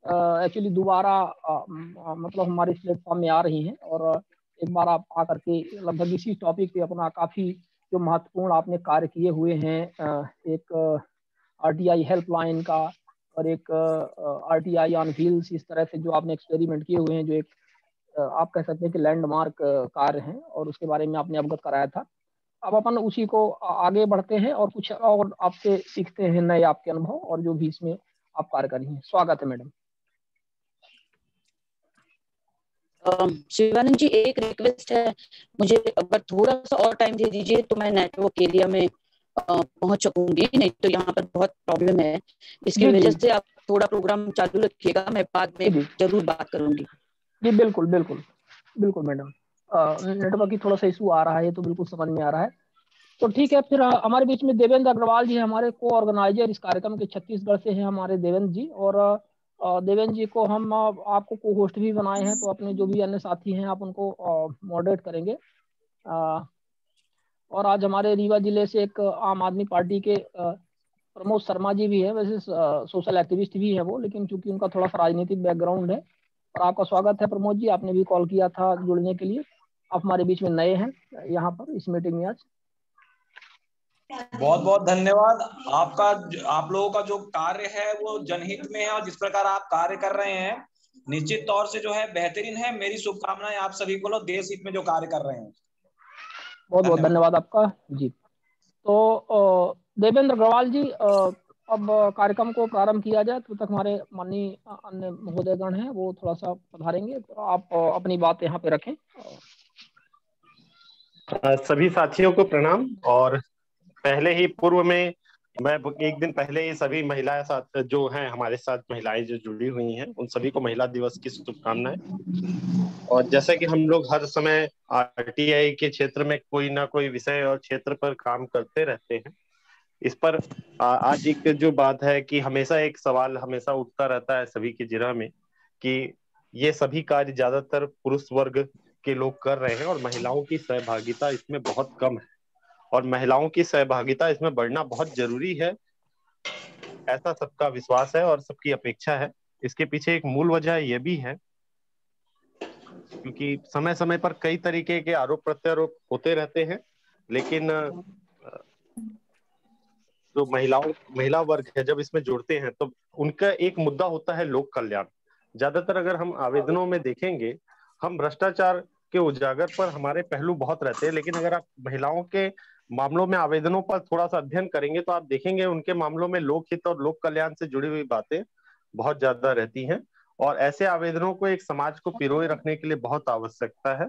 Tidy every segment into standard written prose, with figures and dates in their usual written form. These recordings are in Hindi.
एक्चुअली दोबारा मतलब हमारे इस प्लेटफॉर्म में आ रही हैं, और एक बार आप आकर के लगभग इसी टॉपिक पे अपना काफ़ी जो महत्वपूर्ण आपने कार्य किए हुए हैं, एक आरटीआई हेल्पलाइन का और एक आरटीआई ऑन व्हील्स, इस तरह से जो आपने एक्सपेरिमेंट किए हुए हैं, जो एक आप कह सकते हैं कि लैंडमार्क कार्य हैं, और उसके बारे में आपने अवगत कराया था। अब अपन उसी को आगे बढ़ते हैं और कुछ और आपसे सीखते हैं, नए आपके अनुभव और जो भी इसमें आप कार्य कर रही हैं। स्वागत है मैडम। शिवानंद जी, एक रिक्वेस्ट है, मुझे अगर थोड़ा सा और टाइम दे दीजिए तो मैं नेटवर्क एरिया में पहुंच सकूंगी, नहीं तो यहाँ पर बहुत प्रॉब्लम है। इसकी वजह से आप थोड़ा प्रोग्राम चालू रखिएगा, मैं बाद में जरूर बात करूंगी। जी बिल्कुल बिल्कुल बिल्कुल मैडम, नेटवर्क की थोड़ा सा इशू आ रहा है, तो बिल्कुल समझ में आ रहा है। तो ठीक है, फिर हमारे बीच में देवेंद्र अग्रवाल जी हैं, हमारे को ऑर्गेनाइजर इस कार्यक्रम के छत्तीसगढ़ से हैं हमारे देवेंद्र जी। और देवेंद्र जी को हम आपको को होस्ट भी बनाए हैं, तो अपने जो भी अन्य साथी हैं आप उनको मॉडरेट करेंगे। और आज हमारे रीवा जिले से एक आम आदमी पार्टी के प्रमोद शर्मा जी भी है, वैसे सोशल एक्टिविस्ट भी है वो, लेकिन चूंकि उनका थोड़ा सा राजनीतिक बैकग्राउंड है। और आपका स्वागत है प्रमोद जी, आपने भी कॉल किया था जुड़ने के लिए। आप हमारे बीच में नए हैं यहाँ पर इस मीटिंग में आज। बहुत बहुत धन्यवाद आपका। आप लोगों का जो कार्य है वो जनहित में है, और जिस प्रकार आप कार्य कर रहे हैं निश्चित तौर से जो है बेहतरीन है। मेरी शुभकामनाएं आप सभी को, लोग देश हित में जो कार्य कर रहे हैं। बहुत बहुत धन्यवाद आपका जी। तो देवेंद्र अग्रवाल जी, अब कार्यक्रम को प्रारंभ किया जाए, तब तक हमारे माननीय अन्य महोदयगण हैं वो थोड़ा सा पधारेंगे, तो आप अपनी बात यहाँ पे रखें। सभी साथियों को प्रणाम। और पहले ही पूर्व में मैं एक दिन पहले ही सभी महिलाएं साथ जो हैं, हमारे साथ महिलाएं जो जुड़ी हुई हैं, उन सभी को महिला दिवस की शुभकामनाएं। और जैसा कि हम लोग हर समय आरटीआई के क्षेत्र में कोई ना कोई विषय और क्षेत्र पर काम करते रहते हैं, इस पर आज एक जो बात है कि हमेशा एक सवाल हमेशा उठता रहता है सभी के जिरा में कि ये सभी कार्य ज्यादातर पुरुष वर्ग के लोग कर रहे हैं और महिलाओं की सहभागिता इसमें बहुत कम है, और महिलाओं की सहभागिता इसमें बढ़ना बहुत जरूरी है, ऐसा सबका विश्वास है और सबकी अपेक्षा है। इसके पीछे एक मूल वजह ये भी है क्योंकि समय समय पर कई तरीके के आरोप प्रत्यारोप होते रहते हैं, लेकिन जो महिला वर्ग है जब इसमें जुड़ते हैं तो उनका एक मुद्दा होता है लोक कल्याण। ज्यादातर अगर हम आवेदनों में देखेंगे, हम भ्रष्टाचार के उजागर पर हमारे पहलू बहुत रहते हैं, लेकिन अगर आप महिलाओं के मामलों में आवेदनों पर थोड़ा सा अध्ययन करेंगे तो आप देखेंगे उनके मामलों में लोकहित और लोक कल्याण से जुड़ी हुई बातें बहुत ज्यादा रहती हैं, और ऐसे आवेदनों को एक समाज को पिरोए रखने के लिए बहुत आवश्यकता है।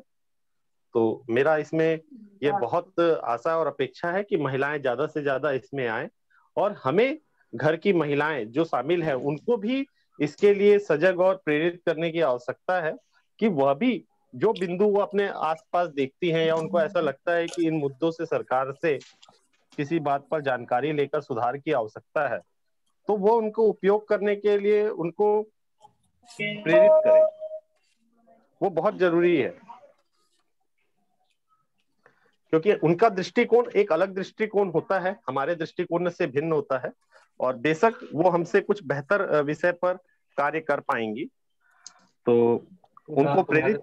तो मेरा इसमें ये बहुत आशा और अपेक्षा है कि महिलाएं ज्यादा से ज्यादा इसमें आए, और हमें घर की महिलाएं जो शामिल है उनको भी इसके लिए सजग और प्रेरित करने की आवश्यकता है कि वह भी जो बिंदु वो अपने आसपास देखती हैं या उनको ऐसा लगता है कि इन मुद्दों से सरकार से किसी बात पर जानकारी लेकर सुधार की आवश्यकता है, तो वो उनको उपयोग करने के लिए उनको प्रेरित करें, वो बहुत जरूरी है। क्योंकि उनका दृष्टिकोण एक अलग दृष्टिकोण होता है, हमारे दृष्टिकोण से भिन्न होता है, और बेशक वो हमसे कुछ बेहतर विषय पर कार्य कर पाएंगी, तो उनको प्रेरित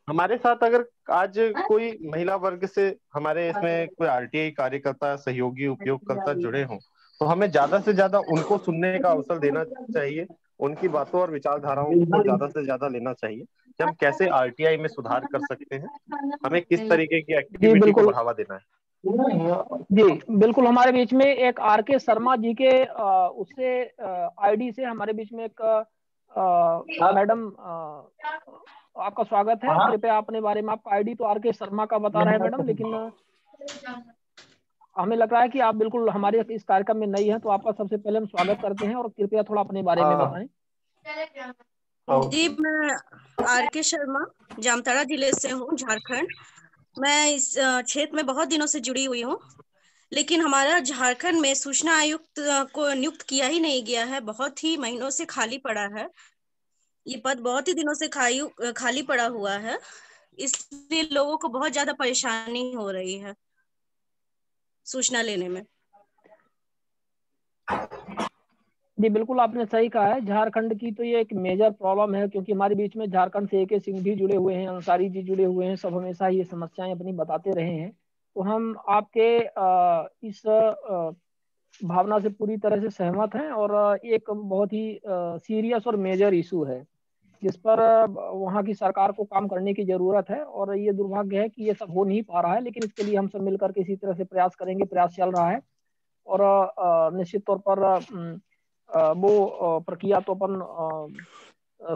हमारे साथ अगर आज कोई महिला वर्ग से हमारे इसमें कोई आरटीआई कार्यकर्ता, सहयोगी, उपयोगकर्ता जुड़े हों, तो हमें ज्यादा से ज्यादा उनको सुनने का अवसर देना चाहिए, उनकी बातों और विचारधाराओं को ज्यादा से ज्यादा लेना चाहिए कि हम कैसे आरटीआई में सुधार कर सकते हैं, हमें किस तरीके की एक्टिविटी को बढ़ावा देना है। जी बिल्कुल, हमारे बीच में एक आर.के. शर्मा जी के उससे आईडी से हमारे बीच में एक मैडम, आपका स्वागत है। कृपया अपने बारे में, आपका आईडी तो आर.के. शर्मा का बता रहा है मैडम, लेकिन हमें लग रहा है कि आप बिल्कुल हमारे इस कार्यक्रम में नई हैं, तो आपका सबसे पहले हम स्वागत करते हैं, और कृपया थोड़ा अपने बारे में बताएं। जी, मैं आर.के. शर्मा जामताड़ा जिले से हूँ, झारखंड। मैं इस क्षेत्र में बहुत दिनों से जुड़ी हुई हूँ, लेकिन हमारा झारखंड में सूचना आयुक्त को नियुक्त किया ही नहीं गया है, बहुत ही महीनों से खाली पड़ा है। ये पद बहुत ही दिनों से खाली पड़ा हुआ है, इसलिए लोगों को बहुत ज्यादा परेशानी हो रही है सूचना लेने में। जी बिल्कुल, आपने सही कहा है। झारखंड की तो ये एक मेजर प्रॉब्लम है, क्योंकि हमारे बीच में झारखंड से AK सिंह भी जुड़े हुए हैं, अंसारी जी जुड़े हुए हैं, सब हमेशा ये समस्याएं अपनी बताते रहे हैं। तो हम आपके इस भावना से पूरी तरह से सहमत हैं, और एक बहुत ही सीरियस और मेजर इशू है, जिस पर वहाँ की सरकार को काम करने की जरूरत है। और ये दुर्भाग्य है कि ये सब हो नहीं पा रहा है, लेकिन इसके लिए हम सब मिलकर के इसी तरह से प्रयास करेंगे, प्रयास चल रहा है। और निश्चित तौर पर वो प्रक्रिया तो अपन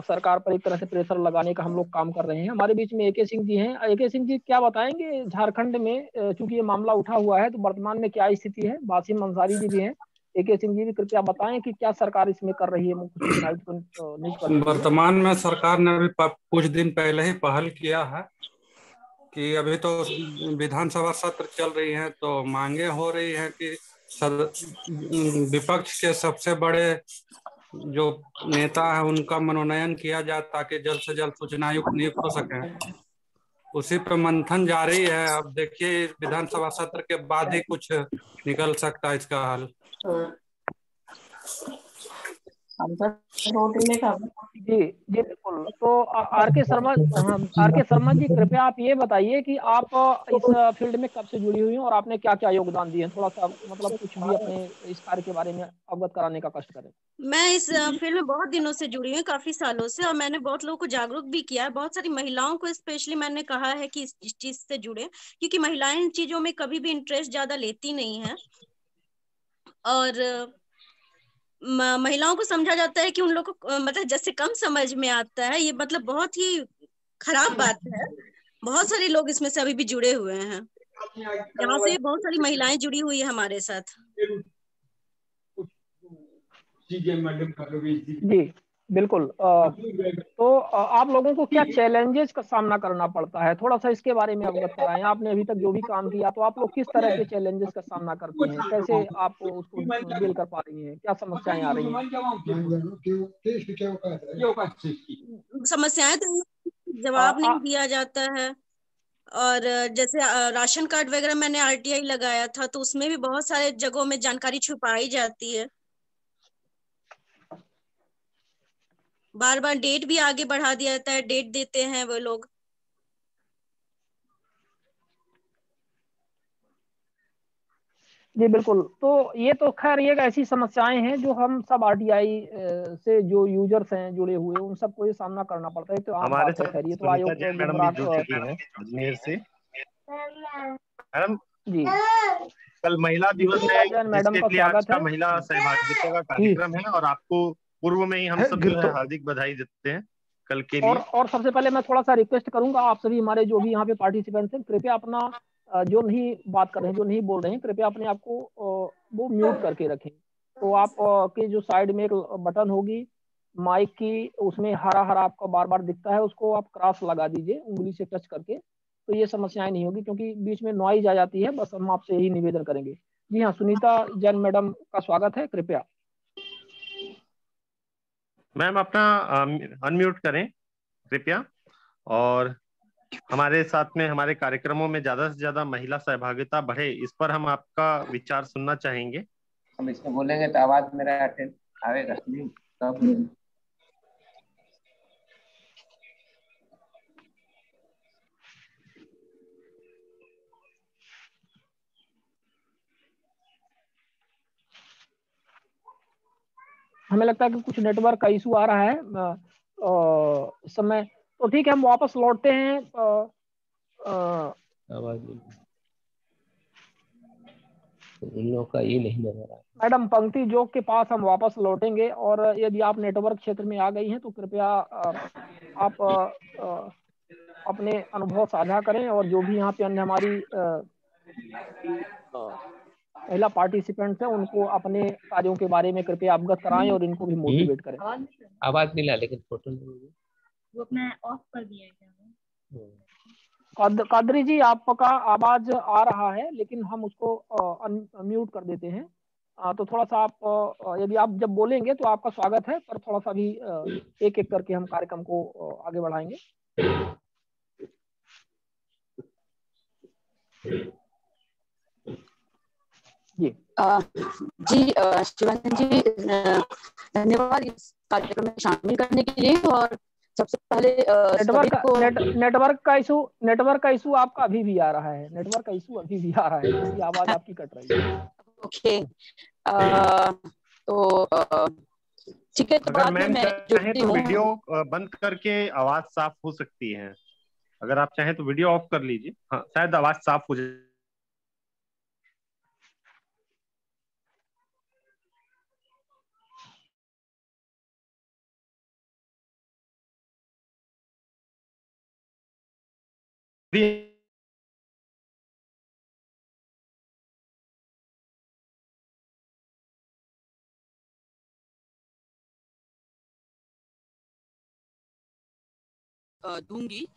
सरकार पर एक तरह से प्रेशर लगाने का हम लोग काम कर रहे हैं। हमारे बीच में AK सिंह जी हैं। AK सिंह जी क्या बताएंगे झारखंड में, चूंकि ये मामला उठा हुआ है, तो वर्तमान में क्या स्थिति है? वासिम अंसारी जी भी हैं, AK सिंह जी भी, कृपया बताएं कि क्या सरकार इसमें कर रही है कुछ यूनाइट को नीट करने के लिए। वर्तमान में सरकार ने अभी कुछ दिन पहले ही पहल किया है कि अभी तो विधानसभा सत्र चल रही है, तो मांगे हो रही है कि विपक्ष के सबसे बड़े जो नेता है उनका मनोनयन किया जाए, ताकि जल्द से जल्द सूचना आयुक्त नियुक्त हो सके। उसी पर मंथन जारी है। अब देखिए विधानसभा सत्र के बाद ही कुछ निकल सकता है इसका हल। जी जी बिल्कुल। तो RK शर्मा, हाँ RK शर्मा जी, कृपया आप ये बताइए कि आप इस फील्ड में कब से जुड़ी हुई हैं और आपने क्या क्या योगदान दिए हैं? थोड़ा सा मतलब कुछ भी अपने इस कार्य के बारे में अवगत कराने का कष्ट करें। मैं इस फील्ड में बहुत दिनों से जुड़ी हूँ, काफी सालों से, और मैंने बहुत लोगों को जागरूक भी किया है। बहुत सारी महिलाओं को स्पेशली मैंने कहा है कि इस चीज से जुड़े, क्योंकि महिलाएं इन चीजों में कभी भी इंटरेस्ट ज्यादा लेती नहीं है। और महिलाओं को समझा जाता है कि उन लोग को मतलब जैसे कम समझ में आता है, ये मतलब बहुत ही खराब बात है। बहुत सारे लोग इसमें से अभी भी जुड़े हुए हैं, यहाँ से बहुत सारी महिलाएं जुड़ी हुई है हमारे साथ। जी बिल्कुल। तो आप लोगों को क्या चैलेंजेस का सामना करना पड़ता है? थोड़ा सा इसके बारे में अवगत कराएं। आपने अभी तक जो भी काम किया, तो आप लोग किस तरह के चैलेंजेस का सामना करते हैं? कैसे आप उसको डील कर पा रही हैं? क्या समस्याएं आ रही हैं? समस्याएं तो जवाब नहीं दिया जाता है। और जैसे राशन कार्ड वगैरह मैंने RTI लगाया था, तो उसमें भी बहुत सारे जगहों में जानकारी छुपाई जाती है। बार बार डेट भी आगे बढ़ा दिया जाता है, डेट देते हैं वो लोग। जी बिल्कुल। तो ये तो खैर ये ऐसी समस्याएं हैं जो हम सब RTI से जो यूजर्स हैं जुड़े हुए, उन सबको ये सामना करना पड़ता है। तो आम हमारे बात है, साथ खैर ये तो सुनीता आयोग जैन दिन मैडम भर भी आप जुड़ चुकी हैं अजमेर से। मैडम जी कल महिला दिवस सुनीता है, जैन मैडम जिसके का लिए आज स्वागत का है। महिला सहभागिता का कार्यक्रम है, और आपको पूर्व में ही हम सब जो है हार्दिक बधाई देते हैं कल के लिए। और सबसे पहले मैं थोड़ा सा रिक्वेस्ट करूंगा, आप सभी हमारे जो भी यहाँ पे पार्टिसिपेंट्स हैं, कृपया अपना जो नहीं बात कर रहे हैं, जो नहीं बोल रहे हैं, कृपया अपने आप को वो म्यूट करके रखें। तो आप के जो साइड में एक बटन होगी माइक की, उसमें हरा हरा आपका बार बार दिखता है, उसको आप क्रॉस लगा दीजिए उंगली से टच करके, तो ये समस्याएं नहीं होगी, क्योंकि बीच में नॉइज आ जाती है। बस हम आपसे यही निवेदन करेंगे। जी हाँ, सुनीता जैन मैडम का स्वागत है, कृपया। मैम अपना अनम्यूट करें कृपया, और हमारे साथ में हमारे कार्यक्रमों में ज्यादा से ज्यादा महिला सहभागिता बढ़े, इस पर हम आपका विचार सुनना चाहेंगे। हम इसमें बोलेंगे तो आवाज मेरा अटेंड आएगा तब। हमें लगता है कि कुछ नेटवर्क का इशू आ रहा है इस समय। तो ठीक है, हम वापस लौटते हैं। इन लोगों का ये नहीं नजर आ। मैडम पंक्ति जोक के पास हम वापस लौटेंगे, और यदि आप नेटवर्क क्षेत्र में आ गई हैं तो कृपया आप अपने अनुभव साझा करें, और जो भी यहाँ पे अन्य हमारी महिला पार्टिसिपेंट्स हैं, उनको अपने कार्यों के बारे में कृपया अवगत कराएं और इनको भी मोटिवेट करें। आवाज मिला लेकिन फोटो नहीं, वो अपना ऑफ कर दिया है क्या? कादरी जी, आपका आवाज आ रहा है, लेकिन हम उसको म्यूट कर देते हैं। तो थोड़ा सा आप यदि आप जब बोलेंगे तो आपका स्वागत है, पर थोड़ा सा भी एक एक करके हम कार्यक्रम को आगे बढ़ाएंगे। जी शिवानंद जी, धन्यवाद इस कार्यक्रम में शामिल करने के लिए। और सबसे पहले नेटवर्क का इशू आपका अभी भी आ रहा है, नेटवर्क का इशू अभी भी आ रहा है, क्योंकि आवाज आपकी कट रही है। ओके, तो ठीक है, तो अगर बाद में मैम मैं चाहें तो वीडियो बंद करके आवाज साफ हो सकती है। अगर आप चाहें तो वीडियो ऑफ कर लीजिए, हाँ शायद आवाज साफ हो जाए। दूंगी।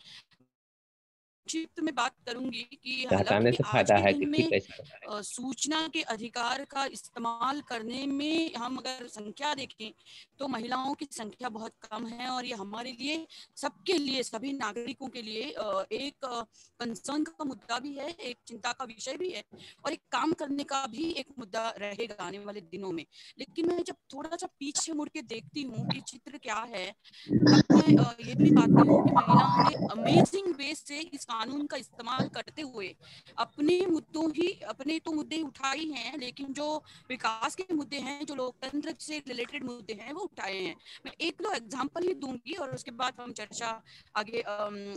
संक्षिप्त में बात करूंगी कि हटाने से फायदा है कि ठीक है। सूचना के अधिकार का इस्तेमाल करने में हम अगर संख्या देखें तो महिलाओं की संख्या बहुत कम है, और ये हमारे लिए, सबके लिए, सभी नागरिकों के लिए एक कंसर्न का मुद्दा भी है, एक चिंता का विषय भी है, और एक काम करने का भी एक मुद्दा रहेगा आने वाले दिनों में। लेकिन मैं जब थोड़ा सा पीछे मुड़ के देखती हूँ कि चित्र क्या है, तब मैं ये भी पाती हूँ कि महिलाओं ने अमेजिंग वे से इस कानून का इस्तेमाल करते हुए अपने मुद्दे उठाई हैं, लेकिन जो विकास के मुद्दे हैं, जो लोकतंत्र से रिलेटेड मुद्दे हैं, वो उठाए हैं। मैं एक दो एग्जांपल ही दूंगी और उसके बाद हम चर्चा आगे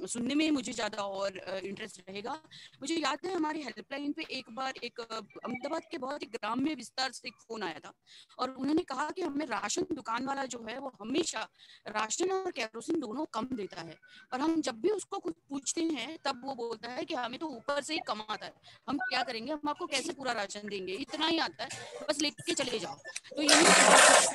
सुनने में मुझे ज्यादा और इंटरेस्ट रहेगा। मुझे याद है हमारी हेल्पलाइन पे एक बार एक अहमदाबाद के बहुत ही ग्राम्य विस्तार से एक फोन आया था, और उन्होंने कहा कि हमें राशन दुकान वाला जो है वो हमेशा राशन और केरोसिन दोनों कम देता है, और हम जब भी उसको कुछ पूछते हैं तब वो बोलता है कि हमें तो ऊपर से ही कम आता है, हम क्या करेंगे, हम आपको कैसे पूरा राशन देंगे, इतना ही आता है, बस लेके चले जाओ। तो यही,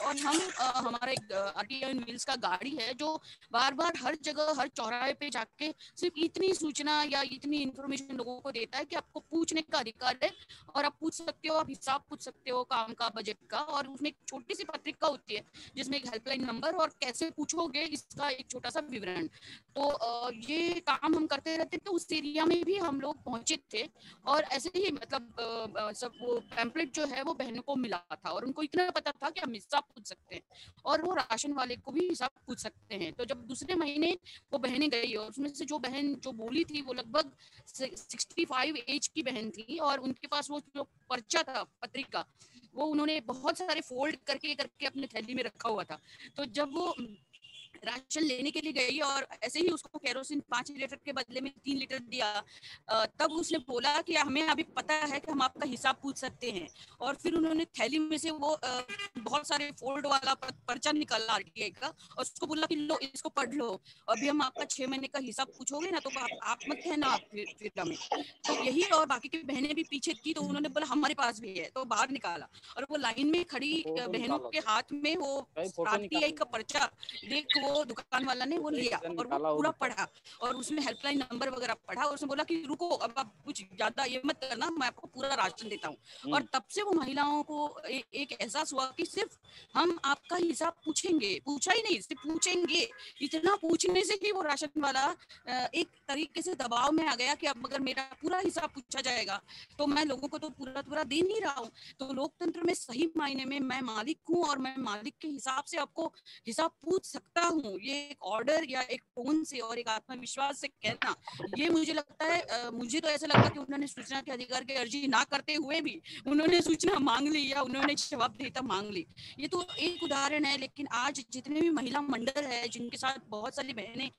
और हम हमारा एक आरटीआई मिल्स का गाड़ी है जो बार बार हर जगह, हर चौराहे पे जाके सिर्फ इतनी सूचना या इतनी इंफॉर्मेशन लोगों को देता है कि आपको पूछने का अधिकार है, और आप पूछ सकते हो, आप हिसाब पूछ सकते हो काम का, बजट का, और उसमें एक छोटी सी पत्रिका होती है जिसमें एक हेल्पलाइन नंबर और कैसे पूछोगे इसका एक छोटा सा विवरण। तो ये काम हम करते रहते, तो उस एरिया में भी हम लोग पहुंचे थे, और ऐसे ही मतलब सब वो पैम्पलेट जो है वो बहनों को मिला था, और उनको इतना पता था कि हम हिसाब पूछ सकते हैं, और वो राशन वाले को भी हिसाब पूछ सकते हैं। तो जब दूसरे महीने वो बहनें गई, और उसमें से जो बहन जो बोली थी वो लगभग 65 एज की बहन थी, और उनके पास वो जो पर्चा था, पत्रिका, वो उन्होंने बहुत सारे फोल्ड करके अपने थैली में रखा हुआ था। तो जब वो राशन लेने के लिए गई और ऐसे ही उसको केरोसिन 5 लीटर के बदले में 3 लीटर दिया, तब उसने बोला कि हमें अभी पता है कि हम आपका हिसाब पूछ सकते हैं, और फिर उन्होंने थैली में से वो बहुत सारे फोल्ड वाला पर्चा निकाला आरटीआई का, और उसको बोला कि लो इसको पढ़ लो, अभी हम आपका 6 महीने का हिसाब पूछोगे ना, तो आप मत कहना आप फिर हमें। तो यही, और बाकी की बहनें भी पीछे थी, तो उन्होंने बोला हमारे पास भी है, तो बाहर निकाला, और वो लाइन में खड़ी बहनों के हाथ में वो आरटीआई का पर्चा देख वो दुकान वाला ने वो लिया और वो पूरा पढ़ा, और उसमें हेल्पलाइन नंबर वगैरह पढ़ा, और उसने बोला कि रुको, अब आप कुछ ज्यादा ये मत करना, मैं आपको पूरा राशन देता हूँ। और तब से वो महिलाओं को एक एहसास हुआ कि सिर्फ हम आपका हिसाब पूछेंगे, पूछा ही नहीं, सिर्फ पूछेंगे, इतना पूछने से ही वो राशन वाला एक तरीके से दबाव में आ गया कि अब अगर मेरा पूरा हिसाब पूछा जाएगा तो मैं लोगों को तो पूरा दे नहीं रहा हूँ। तो लोकतंत्र में सही मायने में मैं मालिक हूँ, और मैं मालिक के हिसाब से आपको हिसाब पूछ सकता हूँ। ये एक ऑर्डर या एक टोन से और एक आत्मविश्वास से कहना, ये मुझे लगता है, मुझे तो ऐसा लगता है कि उन्होंने सूचना के अधिकार की अर्जी ना करते हुए भी उन्होंने सूचना मांग ली या उन्होंने जवाबदेहिता मांग ली। ये तो एक उदाहरण है, लेकिन आज जितने भी महिला मंडल है, जिनके साथ बहुत सारी बहनें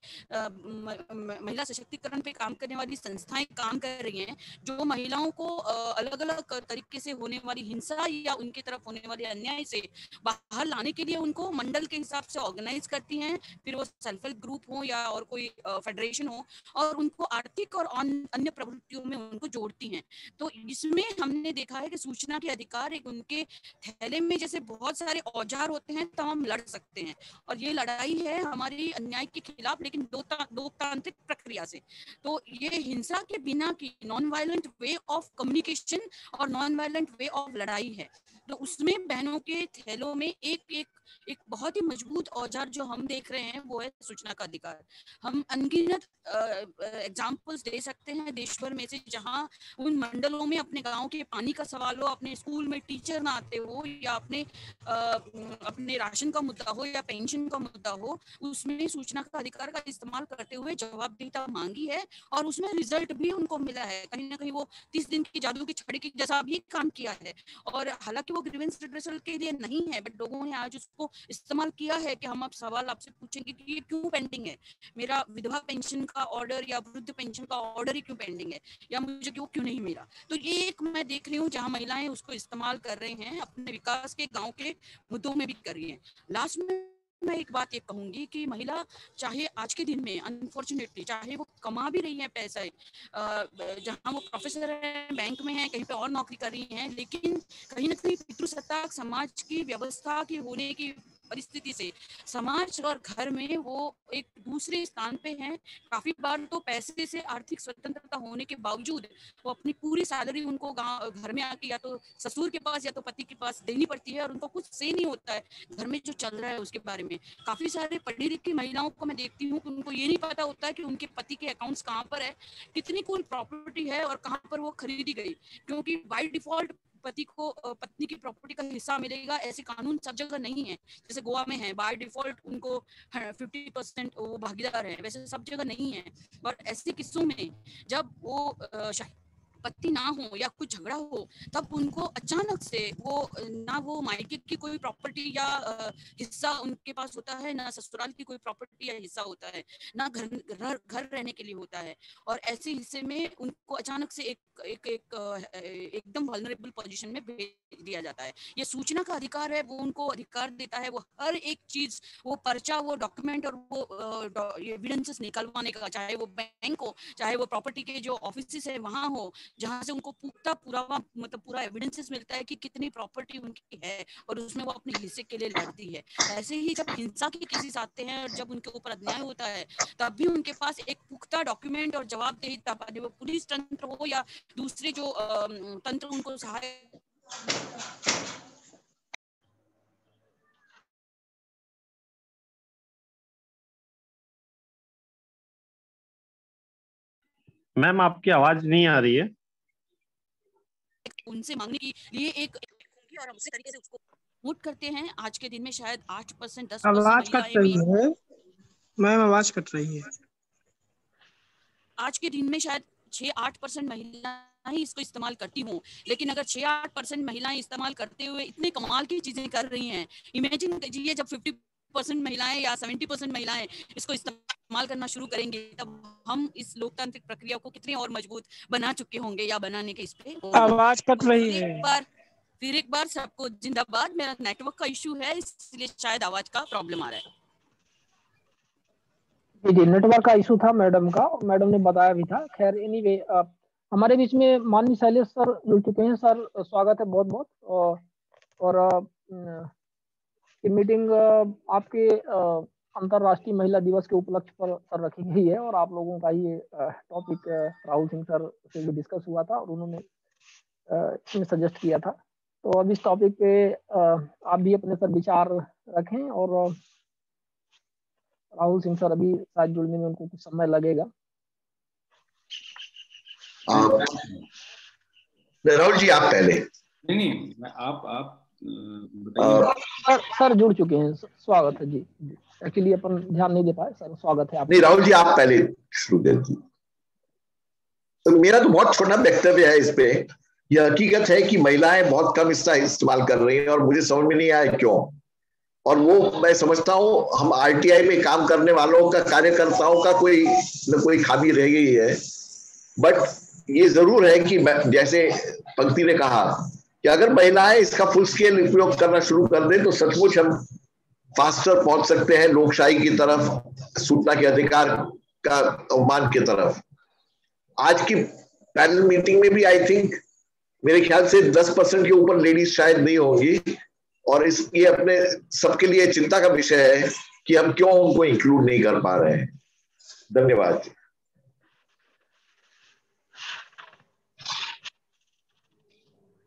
महिला सशक्तिकरण पे काम करने वाली संस्थाएं काम कर रही हैं, जो महिलाओं को अलग अलग तरीके से होने वाली हिंसा या उनकी तरफ होने वाले अन्याय से बाहर लाने के लिए उनको मंडल के हिसाब से ऑर्गेनाइज करती हैं, फिर वो सेल्फ हेल्प ग्रुप हो या और कोई फेडरेशन हो, और उनको आर्थिक और अन्य प्रवृत्तियों में उनको जोड़ती हैं। तो इसमें हमने देखा है कि सूचना के अधिकार एक उनके थैले में जैसे बहुत सारे औजार होते हैं, तो हम लड़ सकते हैं, और ये लड़ाई है हमारी अन्याय के खिलाफ, लेकिन लोकतांत्रिक प्रक्रिया से। तो ये हिंसा के बिना की non violent way of communication और नॉन वायलेंट वे ऑफ लड़ाई है। तो उसमें बहनों के थैलों में एक बहुत ही मजबूत औजार जो हम देख रहे हैं वो है सूचना का अधिकार। हम अनगिनत एग्जाम्पल्स दे सकते हैं देश भर में से, जहां उन मंडलों में अपने गांव के पानी का सवाल हो, अपने स्कूल में टीचर ना आते हो, या अपने राशन का मुद्दा हो या पेंशन का मुद्दा हो, उसमें सूचना का अधिकार का इस्तेमाल करते हुए जवाबदेहिता मांगी है और उसमें रिजल्ट भी उनको मिला है। कहीं ना कहीं वो 30 दिन की जादू की छड़ी की जैसा भी काम किया है। और हालांकि वो ग्रीवेंस रिड्रेसल के लिए नहीं है, बट लोगों ने आज उसको इस्तेमाल किया है कि हम अब सवाल आपसे पूछेंगे कि ये क्यों पेंडिंग है, मेरा विधवा पेंशन का ऑर्डर या वृद्ध पेंशन का ऑर्डर ही क्यों पेंडिंग है, या मुझे क्यों नहीं मिला। तो ये एक मैं देख रही हूँ जहाँ महिलाएं उसको इस्तेमाल कर रही हैं, अपने विकास के गांव के मुद्दों में भी कर रही हैं। लास्ट में मैं एक बात ये कहूंगी कि महिला चाहे आज के दिन में अनफॉर्चुनेटली चाहे वो कमा भी रही है पैसा, जहाँ वो प्रोफेसर है, बैंक में है, कहीं पे और नौकरी कर रही हैं, लेकिन कहीं ना कहीं पितृसत्ताक समाज की व्यवस्था की होने की परिस्थिति से समाज और घर में वो एक दूसरे स्थान पे हैं। काफी बार तो पैसे से आर्थिक स्वतंत्रता होने के बावजूद वो अपनी पूरी सैलरी उनको घर में आके या तो ससुर के पास या तो पति के पास देनी पड़ती है, और उनको कुछ से नहीं होता है घर में जो चल रहा है उसके बारे में। काफी सारे पढ़ी लिखी महिलाओं को मैं देखती हूँ कि उनको ये नहीं पता होता है कि उनके पति के अकाउंट्स कहाँ पर है, कितनी कुल प्रॉपर्टी है और कहाँ पर वो खरीदी गई, क्योंकि बाय डिफॉल्ट पति को पत्नी की प्रॉपर्टी का हिस्सा मिलेगा ऐसे कानून सब जगह नहीं है। जैसे गोवा में है बाय डिफॉल्ट उनको 50% वो भागीदार है, वैसे सब जगह नहीं है। और ऐसे किस्सों में जब वो पति ना हो या कुछ झगड़ा हो, तब उनको अचानक से वो मायके की कोई प्रॉपर्टी या हिस्सा उनके पास होता है, ना ससुराल की कोई प्रॉपर्टी या हिस्सा होता है, ना घर रहने के लिए होता है। और ऐसे हिस्से में उनको अचानक से एकदम वल्नरेबल पोजीशन में भेज दिया जाता है। ये सूचना का अधिकार है, वो उनको अधिकार देता है, वो हर एक चीज, वो पर्चा, वो डॉक्यूमेंट और वो एविडेंसेस निकलवाने का, चाहे वो बैंक हो, चाहे वो प्रॉपर्टी के जो ऑफिस है वहां हो, जहां से उनको पूरा एविडेंसेस मिलता है कि कितनी प्रॉपर्टी उनकी है और उसमें वो अपने हिस्से के लिए लड़ती है। ऐसे ही जब हिंसा के केसेस आते हैं और जब उनके ऊपर अन्याय होता है, तब भी उनके पास एक पुख्ता डॉक्यूमेंट और जवाबदेहिता, वो पुलिस तंत्र हो या दूसरे जो तंत्र उनको सहायक। मैम आपकी आवाज नहीं आ रही है। उनसे मांगने के लिए एक और हम उसी तरीके से उसको प्रमोट करते हैं। आज के दिन में शायद 8% 10% आवाज कट रही है मैम, आवाज कट रही है। आज के दिन में शायद 6-8% महिलाएं ही इसको इस्तेमाल करती हूँ, लेकिन अगर 6-8% महिलाएं इस्तेमाल करते हुए इतने कमाल की चीजें कर रही हैं, इमेजिन कीजिए जब 50% महिलाएं या 70% महिलाएं इसको इस्तेमाल करना शुरू करेंगे, तब हम इस लोकतांत्रिक प्रक्रिया को कितने और मजबूत बना चुके होंगे या बनाने के इस पे। आवाज कट रही है। फिर एक बार सबको जिंदाबाद। मेरा नेटवर्क का इशू है, इसलिए शायद आवाज का प्रॉब्लम आ रहा है। जी, नेटवर्क का इशू था मैडम का, मैडम ने बताया भी था। खैर एनीवे, हमारे बीच में माननीय शैलेश सर जुड़ चुके हैं। सर स्वागत है बहुत बहुत। और ये मीटिंग आपके अंतर्राष्ट्रीय महिला दिवस के उपलक्ष्य पर सर रखी गई है, और आप लोगों का ये टॉपिक राहुल सिंह सर से भी डिस्कस हुआ था और उन्होंने इसमें सजेस्ट किया था। तो अब इस टॉपिक पे आप भी अपने सर विचार रखें, और राहुल सिंह सर अभी शायद जुड़ने में उनको कुछ समय लगेगा। राहुल जी आप पहले। नहीं आप सर जुड़ चुके हैं, स्वागत है जी। एक्चुअली अपन ध्यान नहीं दे पाए सर, स्वागत है आप। नहीं राहुल जी आप पहले शुरू कीजिए। तो मेरा तो बहुत छोटा वक्तव्य है इस पे। यह हकीकत है कि महिलाएं बहुत कम इसका इस्तेमाल कर रही हैं और मुझे समझ में नहीं आया क्यों। और वो मैं समझता हूँ हम आरटीआई में काम करने वालों का, कार्यकर्ताओं का कोई न कोई खामी रह गई है। बट ये जरूर है कि जैसे पंक्ति ने कहा कि अगर महिलाएं इसका फुल स्केल उपयोग करना शुरू कर दें तो सचमुच हम फास्टर पहुंच सकते हैं लोकशाही की तरफ, सूचना के अधिकार का अवमान की तरफ। आज की पैनल मीटिंग में भी आई थिंक मेरे ख्याल से 10% के ऊपर लेडीज शायद नहीं होंगी, और ये अपने सबके लिए चिंता का विषय है कि हम क्यों उनको इंक्लूड नहीं कर पा रहे हैं। धन्यवाद।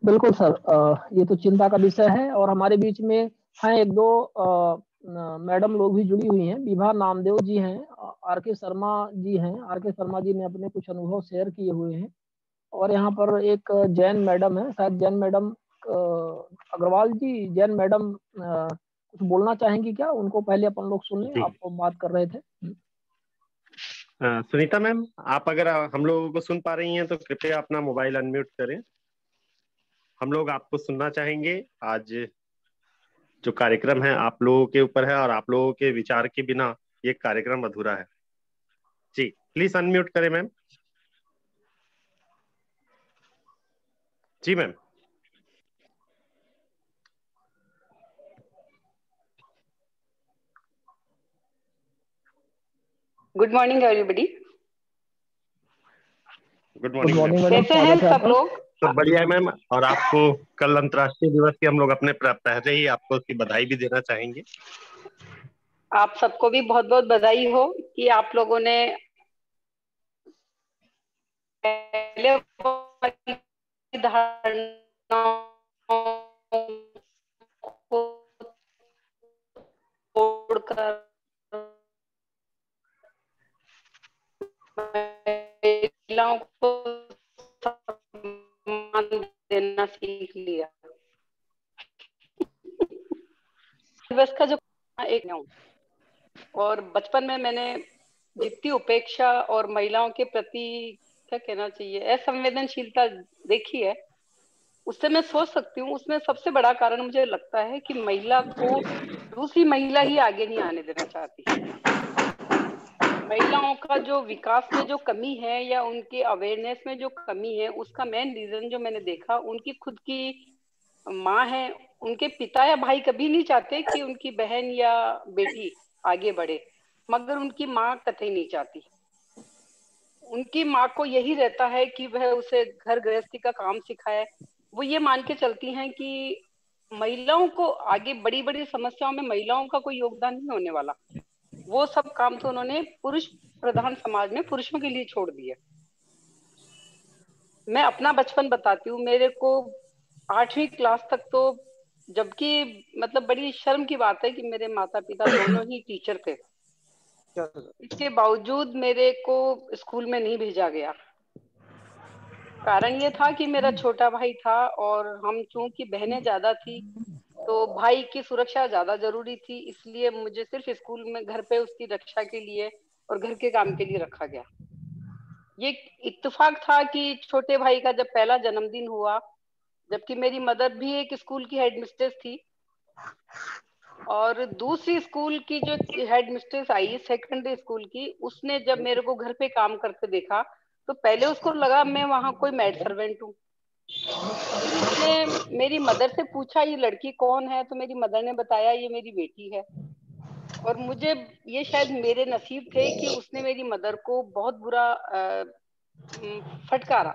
बिल्कुल सर, ये तो चिंता का विषय है। और हमारे बीच में हैं एक दो मैडम लोग भी जुड़ी हुई हैं। विभा नामदेव जी हैं, आर के शर्मा जी हैं। आर के शर्मा जी ने अपने कुछ अनुभव शेयर किए हुए हैं। और यहाँ पर एक जैन मैडम है, शायद जैन मैडम अग्रवाल जी, जैन मैडम कुछ बोलना चाहेंगी क्या? उनको पहले अपन लोग सुन लें, आप बात कर रहे थे। सुनीता मैम, आप अगर हम लोगों को सुन पा रही हैं तो कृपया अपना मोबाइल अनम्यूट करें। हम लोग आपको सुनना चाहेंगे। आज जो कार्यक्रम है आप लोगों के ऊपर है और आप लोगों के विचार के बिना ये कार्यक्रम अधूरा है। जी प्लीज अनम्यूट करें मैम। जी ma'am. Good morning everybody. Good morning ma'am. कैसे हैं सब लोग? सब बढ़िया है मैम। और आपको कल अंतर्राष्ट्रीय दिवस की हम लोग अपने पहले ही आपको उसकी बधाई भी देना चाहेंगे। आप सबको भी बहुत बहुत बधाई हो कि आप लोगों ने पहले को तोड़कर महिलाओं को सम्मान देना सीख लिया। दिवस का जो एक और बचपन में मैंने जितनी उपेक्षा और महिलाओं के प्रति क्या कहना चाहिए असंवेदनशीलता देखी है, उससे मैं सोच सकती हूँ उसमें सबसे बड़ा कारण मुझे लगता है कि महिला को दूसरी महिला ही आगे नहीं आने देना चाहती। महिलाओं का जो विकास में जो कमी है या उनके अवेयरनेस में जो कमी है, उसका मेन रीजन जो मैंने देखा, उनकी खुद की माँ है, उनके पिता या भाई कभी नहीं चाहते कि उनकी बहन या बेटी आगे बढ़े, मगर उनकी माँ कतई नहीं चाहती। उनकी माँ को यही रहता है कि वह उसे घर गृहस्थी का काम सिखाए। वो ये मान के चलती हैं कि महिलाओं को आगे बड़ी बड़ी समस्याओं में महिलाओं का कोई योगदान नहीं होने वाला। वो सब काम तो उन्होंने पुरुष प्रधान समाज में पुरुषों के लिए छोड़ दिया। मैं अपना बचपन बताती हूँ। मेरे को 8वीं क्लास तक तो, जबकि मतलब बड़ी शर्म की बात है कि मेरे माता पिता दोनों ही टीचर थे, इसके बावजूद मेरे को स्कूल में नहीं भेजा गया। कारण ये था कि मेरा छोटा भाई था और हम चूंकि बहनें ज्यादा थी तो भाई की सुरक्षा ज्यादा जरूरी थी, इसलिए मुझे सिर्फ स्कूल में घर पे उसकी रक्षा के लिए और घर के काम के लिए रखा गया। ये इत्तेफाक था कि छोटे भाई का जब पहला जन्मदिन हुआ, जबकि मेरी मदर भी एक स्कूल की हेडमिस्ट्रेस थी और दूसरी स्कूल की जो हेडमिस्ट्रेस आई सेकेंडरी स्कूल की, उसने जब मेरे को घर पे काम करते देखा तो पहले उसको लगा मैं वहां कोई मैड सर्वेंट हूँ। फिर उसने मेरी मदर से पूछा ये लड़की कौन है, तो मेरी मदर ने बताया ये मेरी बेटी है। और मुझे ये शायद मेरे नसीब थे कि उसने मेरी मदर को बहुत बुरा फटकारा,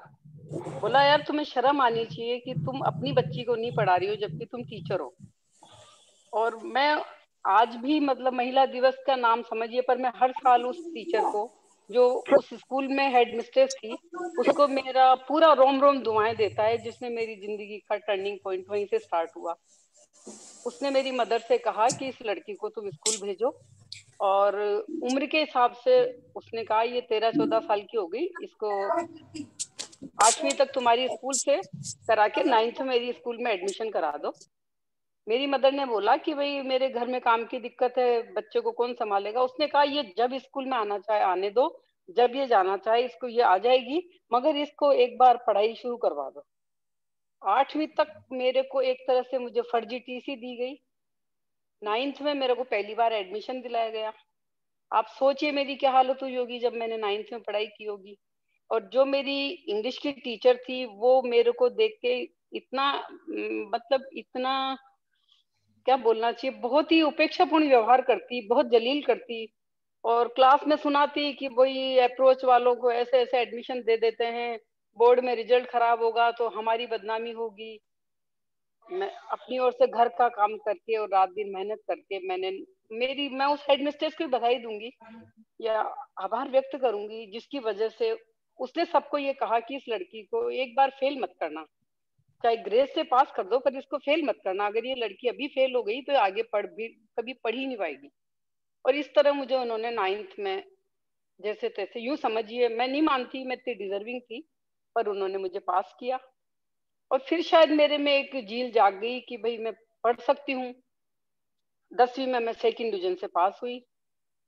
बोला यार तुम्हें शर्म आनी चाहिए कि तुम अपनी बच्ची को नहीं पढ़ा रही हो जबकि तुम टीचर हो। और मैं आज भी मतलब महिला दिवस का नाम समझिए, पर मैं हर साल उस टीचर को जो उस स्कूल में हेडमिस्ट्रेस थी उसको मेरा पूरा रोम रोम दुआएं देता है, जिसने मेरी जिंदगी का टर्निंग पॉइंट वहीं से स्टार्ट हुआ। उसने मेरी मदर से कहा कि इस लड़की को तुम स्कूल भेजो, और उम्र के हिसाब से उसने कहा ये 13-14 साल की हो गई, इसको 8वीं तक तुम्हारी स्कूल से करा के 9th मेरी स्कूल में एडमिशन करा दो। मेरी मदर ने बोला कि भाई मेरे घर में काम की दिक्कत है, बच्चे को कौन संभालेगा। उसने कहा ये जब स्कूल में आना चाहे आने दो, जब ये जाना चाहे इसको ये आ जाएगी, मगर इसको एक बार पढ़ाई शुरू करवा दो। 8वीं तक मेरे को एक तरह से मुझे फर्जी टीसी दी गई। 9th में मेरे को पहली बार एडमिशन दिलाया गया। आप सोचिए मेरी क्या हालत हुई होगी जब मैंने 9th में पढ़ाई की होगी। और जो मेरी इंग्लिश की टीचर थी वो मेरे को देख के इतना मतलब इतना क्या बोलना चाहिए, बहुत ही उपेक्षापूर्ण व्यवहार करती, बहुत जलील करती, और क्लास में सुनाती कि वही अप्रोच वालों को ऐसे ऐसे एडमिशन दे देते हैं, बोर्ड में रिजल्ट खराब होगा तो हमारी बदनामी होगी। मैं अपनी ओर से घर का काम करके और रात दिन मेहनत करके मैं उस हेडमिस्ट्रेस को बधाई दूंगी या आभार व्यक्त करूंगी, जिसकी वजह से उसने सबको ये कहा कि इस लड़की को एक बार फेल मत करना। चाहे ग्रेस से पास कर दो, पर इसको फेल मत करना। अगर ये लड़की अभी फेल हो गई तो आगे कभी पढ़ ही नहीं पाएगी। और इस तरह मुझे उन्होंने 9th में जैसे तैसे, यूं समझिए मैं नहीं मानती मैं इतनी डिजर्विंग थी, पर उन्होंने मुझे पास किया। और फिर शायद मेरे में एक झील जाग गई कि भाई मैं पढ़ सकती हूँ। 10वीं में मैं 2nd डिवीजन से पास हुई।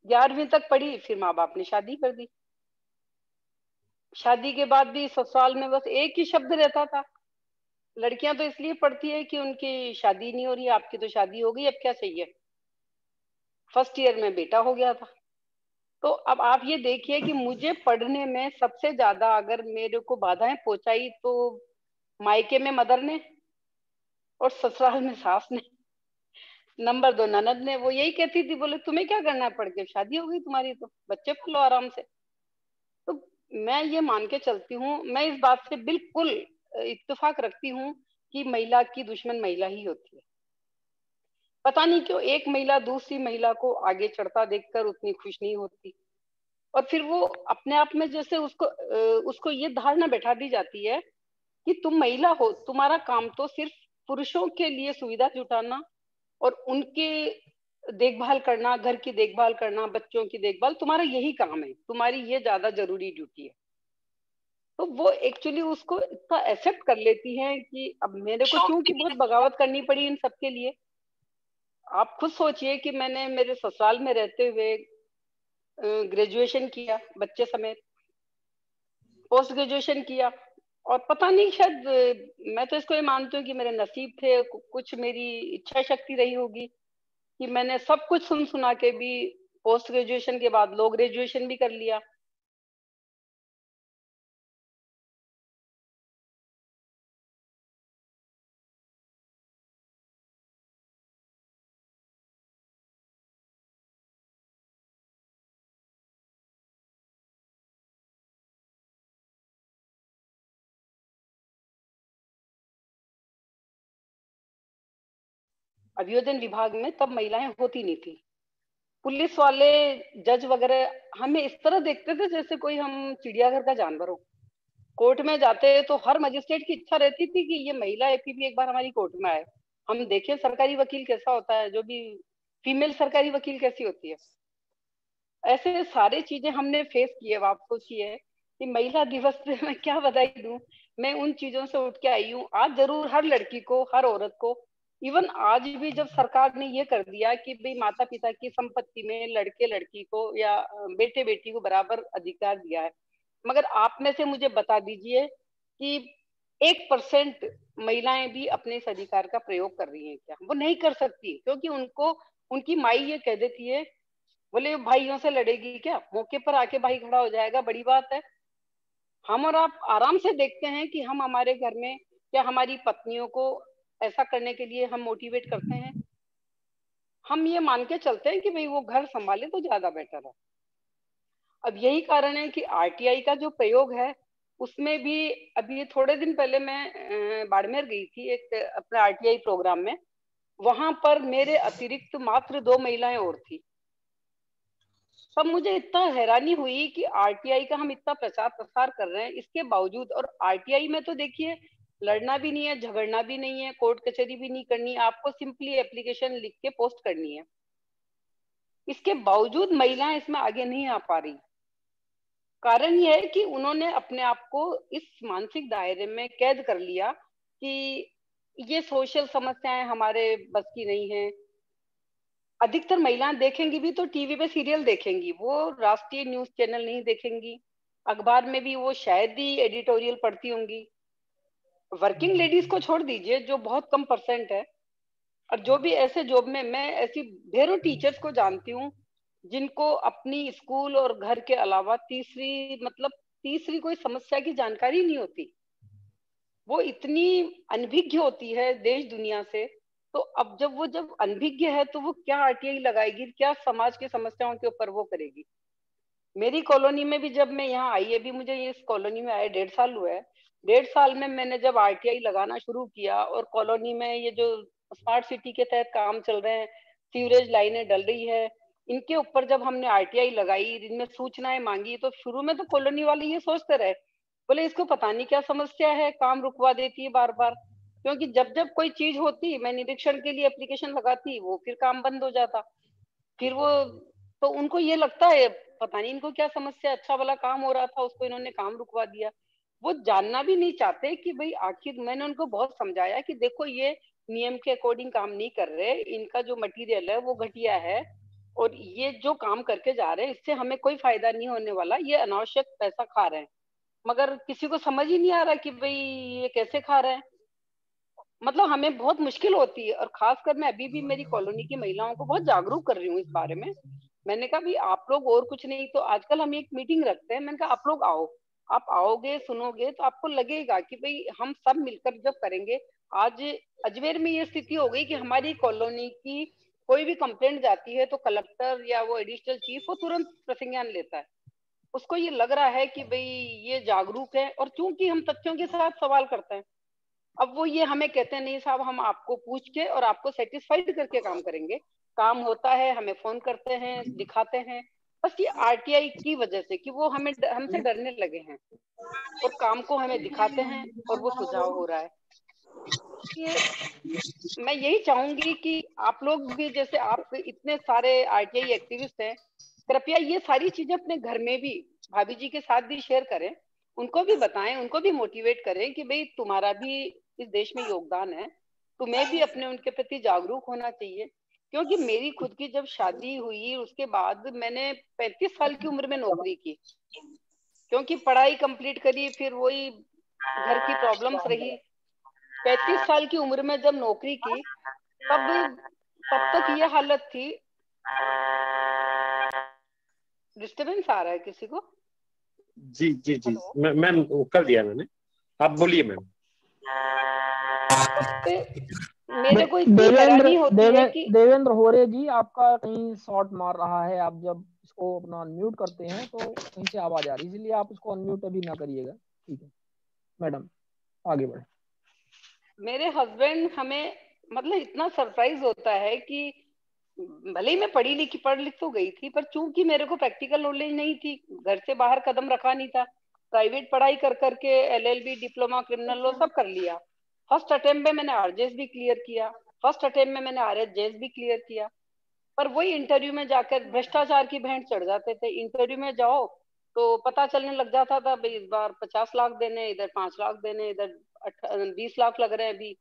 11वीं तक पढ़ी, फिर माँ बाप ने शादी कर दी। शादी के बाद भी ससुराल में बस एक ही शब्द रहता था, लड़कियां तो इसलिए पढ़ती है कि उनकी शादी नहीं हो रही, आपकी तो शादी हो गई, अब क्या चाहिए। फर्स्ट ईयर में बेटा हो गया था। तो अब आप ये देखिए कि मुझे पढ़ने में सबसे ज्यादा अगर मेरे को बाधाएं पहुंचाई तो मायके में मदर ने और ससुराल में सास ने। नंबर 2 ननद ने। वो यही कहती थी, बोले तुम्हें क्या करना है पढ़ के, शादी हो गई तुम्हारी तो बच्चे पालो आराम से। तो मैं ये मान के चलती हूँ, मैं इस बात से बिल्कुल इत्तेफाक रखती हूँ कि महिला की दुश्मन महिला ही होती है। पता नहीं क्यों एक महिला दूसरी महिला को आगे चढ़ता देखकर उतनी खुश नहीं होती, और फिर वो अपने आप में जैसे उसको ये धारणा बैठा दी जाती है कि तुम महिला हो, तुम्हारा काम तो सिर्फ पुरुषों के लिए सुविधा जुटाना और उनके देखभाल करना, घर की देखभाल करना, बच्चों की देखभाल, तुम्हारा यही काम है, तुम्हारी ये ज्यादा जरूरी ड्यूटी है। तो वो एक्चुअली उसको इतना एक्सेप्ट कर लेती हैं कि अब मेरे को क्योंकि बहुत बगावत करनी पड़ी इन सबके लिए। आप खुद सोचिए कि मैंने मेरे ससुराल में रहते हुए ग्रेजुएशन किया बच्चे समेत, पोस्ट ग्रेजुएशन किया, और पता नहीं शायद मैं तो इसको ये मानती हूँ कि मेरे नसीब थे, कुछ मेरी इच्छा शक्ति रही होगी कि मैंने सब कुछ सुन सुना के भी पोस्ट ग्रेजुएशन के बाद लो ग्रेजुएशन भी कर लिया। अभियोजन विभाग में तब महिलाएं होती नहीं थी। पुलिस वाले, जज वगैरह हमें इस तरह देखते थे जैसे कोई हम चिड़ियाघर का जानवर हो। कोर्ट में जाते तो हर मजिस्ट्रेट की इच्छा रहती थी कि ये महिला एपीपी एक बार हमारी कोर्ट में आए, हम देखें सरकारी वकील कैसा होता है, जो भी फीमेल सरकारी वकील कैसी होती है। ऐसे सारे चीजें हमने फेस किए। आप सोचिए कि महिला दिवस पे मैं क्या बधाई दूं, मैं उन चीजों से उठ के आई हूँ। आज जरूर हर लड़की को, हर औरत को, इवन आज भी जब सरकार ने ये कर दिया कि भाई माता पिता की संपत्ति में लड़के लड़की को या बेटे बेटी को बराबर अधिकार दिया है, मगर आप में से मुझे बता दीजिए कि 1% महिलाएं भी अपने इस अधिकार का प्रयोग कर रही हैं क्या? वो नहीं कर सकती, क्योंकि उनको उनकी माई ये कह देती है, बोले भाइयों से लड़ेगी क्या, मौके पर आके भाई खड़ा हो जाएगा, बड़ी बात है। हम और आप आराम से देखते हैं कि हम हमारे घर में क्या हमारी पत्नियों को ऐसा करने के लिए हम मोटिवेट करते हैं? हम ये मान के चलते हैं कि भाई वो घर संभाले तो ज्यादा बेटर है। अब यही कारण है कि आरटीआई का जो प्रयोग है उसमें भी, अभी थोड़े दिन पहले मैं बाड़मेर गई थी एक अपने आरटीआई प्रोग्राम में, वहां पर मेरे अतिरिक्त मात्र 2 महिलाएं और थी। तब मुझे इतना हैरानी हुई कि आरटीआई का हम इतना प्रचार प्रसार कर रहे हैं, इसके बावजूद, और आरटीआई में तो देखिए लड़ना भी नहीं है, झगड़ना भी नहीं है, कोर्ट कचहरी भी नहीं करनी, आपको सिंपली एप्लीकेशन लिख के पोस्ट करनी है। इसके बावजूद महिलाएं इसमें आगे नहीं आ पा रही। कारण यह है कि उन्होंने अपने आप को इस मानसिक दायरे में कैद कर लिया कि ये सोशल समस्याएं हमारे बस की नहीं है। अधिकतर महिलाएं देखेंगी भी तो टीवी पे सीरियल देखेंगी, वो राष्ट्रीय न्यूज चैनल नहीं देखेंगी, अखबार में भी वो शायद ही एडिटोरियल पढ़ती होंगी। वर्किंग लेडीज को छोड़ दीजिए जो बहुत कम % है, और जो भी ऐसे जॉब में, मैं ऐसी ढेरों टीचर्स को जानती हूँ जिनको अपनी स्कूल और घर के अलावा तीसरी कोई समस्या की जानकारी नहीं होती। वो इतनी अनभिज्ञ होती है देश दुनिया से। तो अब जब अनभिज्ञ है तो वो क्या आरटीआई लगाएगी, क्या समाज की समस्याओं के ऊपर वो करेगी। मेरी कॉलोनी में भी जब मैं यहाँ आई, अभी मुझे इस कॉलोनी में आए 1.5 साल हुआ है, 1.5 साल में मैंने जब आरटीआई लगाना शुरू किया और कॉलोनी में ये जो स्मार्ट सिटी के तहत काम चल रहे हैं, सीवरेज लाइनें डल रही है, इनके ऊपर जब हमने आरटीआई लगाई, इनमें सूचनाएं मांगी, तो शुरू में तो कॉलोनी वाले ये सोचते रहे, बोले इसको पता नहीं क्या समस्या है, काम रुकवा देती है बार बार। क्योंकि जब जब कोई चीज होती मैं निरीक्षण के लिए एप्लीकेशन लगाती, वो फिर काम बंद हो जाता। फिर वो तो उनको ये लगता है पता नहीं इनको क्या समस्या, अच्छा वाला काम हो रहा था उसको इन्होंने काम रुकवा दिया। वो जानना भी नहीं चाहते कि भाई आखिर, मैंने उनको बहुत समझाया कि देखो ये नियम के अकॉर्डिंग काम नहीं कर रहे, इनका जो मटेरियल है वो घटिया है और ये जो काम करके जा रहे हैं इससे हमें कोई फायदा नहीं होने वाला, ये अनावश्यक पैसा खा रहे हैं। मगर किसी को समझ ही नहीं आ रहा कि भाई ये कैसे खा रहे हैं। मतलब हमें बहुत मुश्किल होती है। और खासकर मैं अभी भी मेरी कॉलोनी की महिलाओं को बहुत जागरूक कर रही हूँ इस बारे में। मैंने कहा भी आप लोग और कुछ नहीं तो आजकल हम एक मीटिंग रखते हैं, मैंने कहा आप लोग आओ, आप आओगे सुनोगे तो आपको लगेगा कि भाई हम सब मिलकर जब करेंगे। आज अजमेर में ये स्थिति हो गई कि हमारी कॉलोनी की कोई भी कंप्लेंट जाती है तो कलेक्टर या वो एडिशनल चीफ वो तुरंत प्रसंज्ञान लेता है। उसको ये लग रहा है कि भाई ये जागरूक है, और चूंकि हम तथ्यों के साथ सवाल करते हैं, अब वो ये हमें कहते हैं नहीं साहब हम आपको पूछ के और आपको सेटिस्फाइड करके काम करेंगे। काम होता है, हमें फोन करते हैं, दिखाते हैं। बस ये आरटीआई की वजह से कि वो हमसे डरने लगे हैं और काम को हमें दिखाते हैं और वो सुझाव हो रहा है। ये मैं यही चाहूंगी कि आप लोग भी, जैसे आप इतने सारे आरटीआई एक्टिविस्ट हैं, कृपया ये सारी चीजें अपने घर में भी भाभी जी के साथ भी शेयर करें, उनको भी बताएं, उनको भी मोटिवेट करें कि भाई तुम्हारा भी इस देश में योगदान है, तुम्हें भी अपने उनके प्रति जागरूक होना चाहिए। क्योंकि मेरी खुद की जब शादी हुई उसके बाद मैंने 35 साल की उम्र में नौकरी की, क्योंकि पढ़ाई कंप्लीट करी, फिर वही घर की प्रॉब्लम्स रही। 35 साल की उम्र में जब नौकरी की तब तक ये हालत थी। डिस्टर्बेंस आ रहा है किसी को? जी जी जी, मैम कर दिया मैंने, आप बोलिए मैम। मेरे को इतनी हैरानी होती है कि देवेंद्र होरे जी आपका कहीं शॉट मार रहा है, आप जब इसको अपना अनम्यूट करते हैं तो कहीं से आवाज आ रही है, इसलिए आप उसको अनम्यूट अभी ना करिएगा। ठीक है मैडम, आगे बढ़े। मेरे हस्बैंड हमें मतलब इतना सरप्राइज होता है कि भले ही मैं पढ़ लिख तो गई थी, पर चूंकि मेरे को प्रैक्टिकल नॉलेज नहीं थी, घर से बाहर कदम रखा नहीं था, प्राइवेट पढ़ाई कर करके एलएलबी, डिप्लोमा, क्रिमिनल लॉ सब कर लिया। फर्स्ट अटेम्प्ट में मैंने आरजेएस भी क्लियर किया, फर्स्ट अटेम्प्ट में मैंने आरएचजेएस भी क्लियर किया। पर वही इंटरव्यू में जाकर भ्रष्टाचार की भेंट चढ़ जाते थे। इंटरव्यू में जाओ तो पता चलने लग जाता था भाई इस बार 50 लाख देने, इधर 5 लाख देने, इधर 20 लाख लग रहे हैं। अभी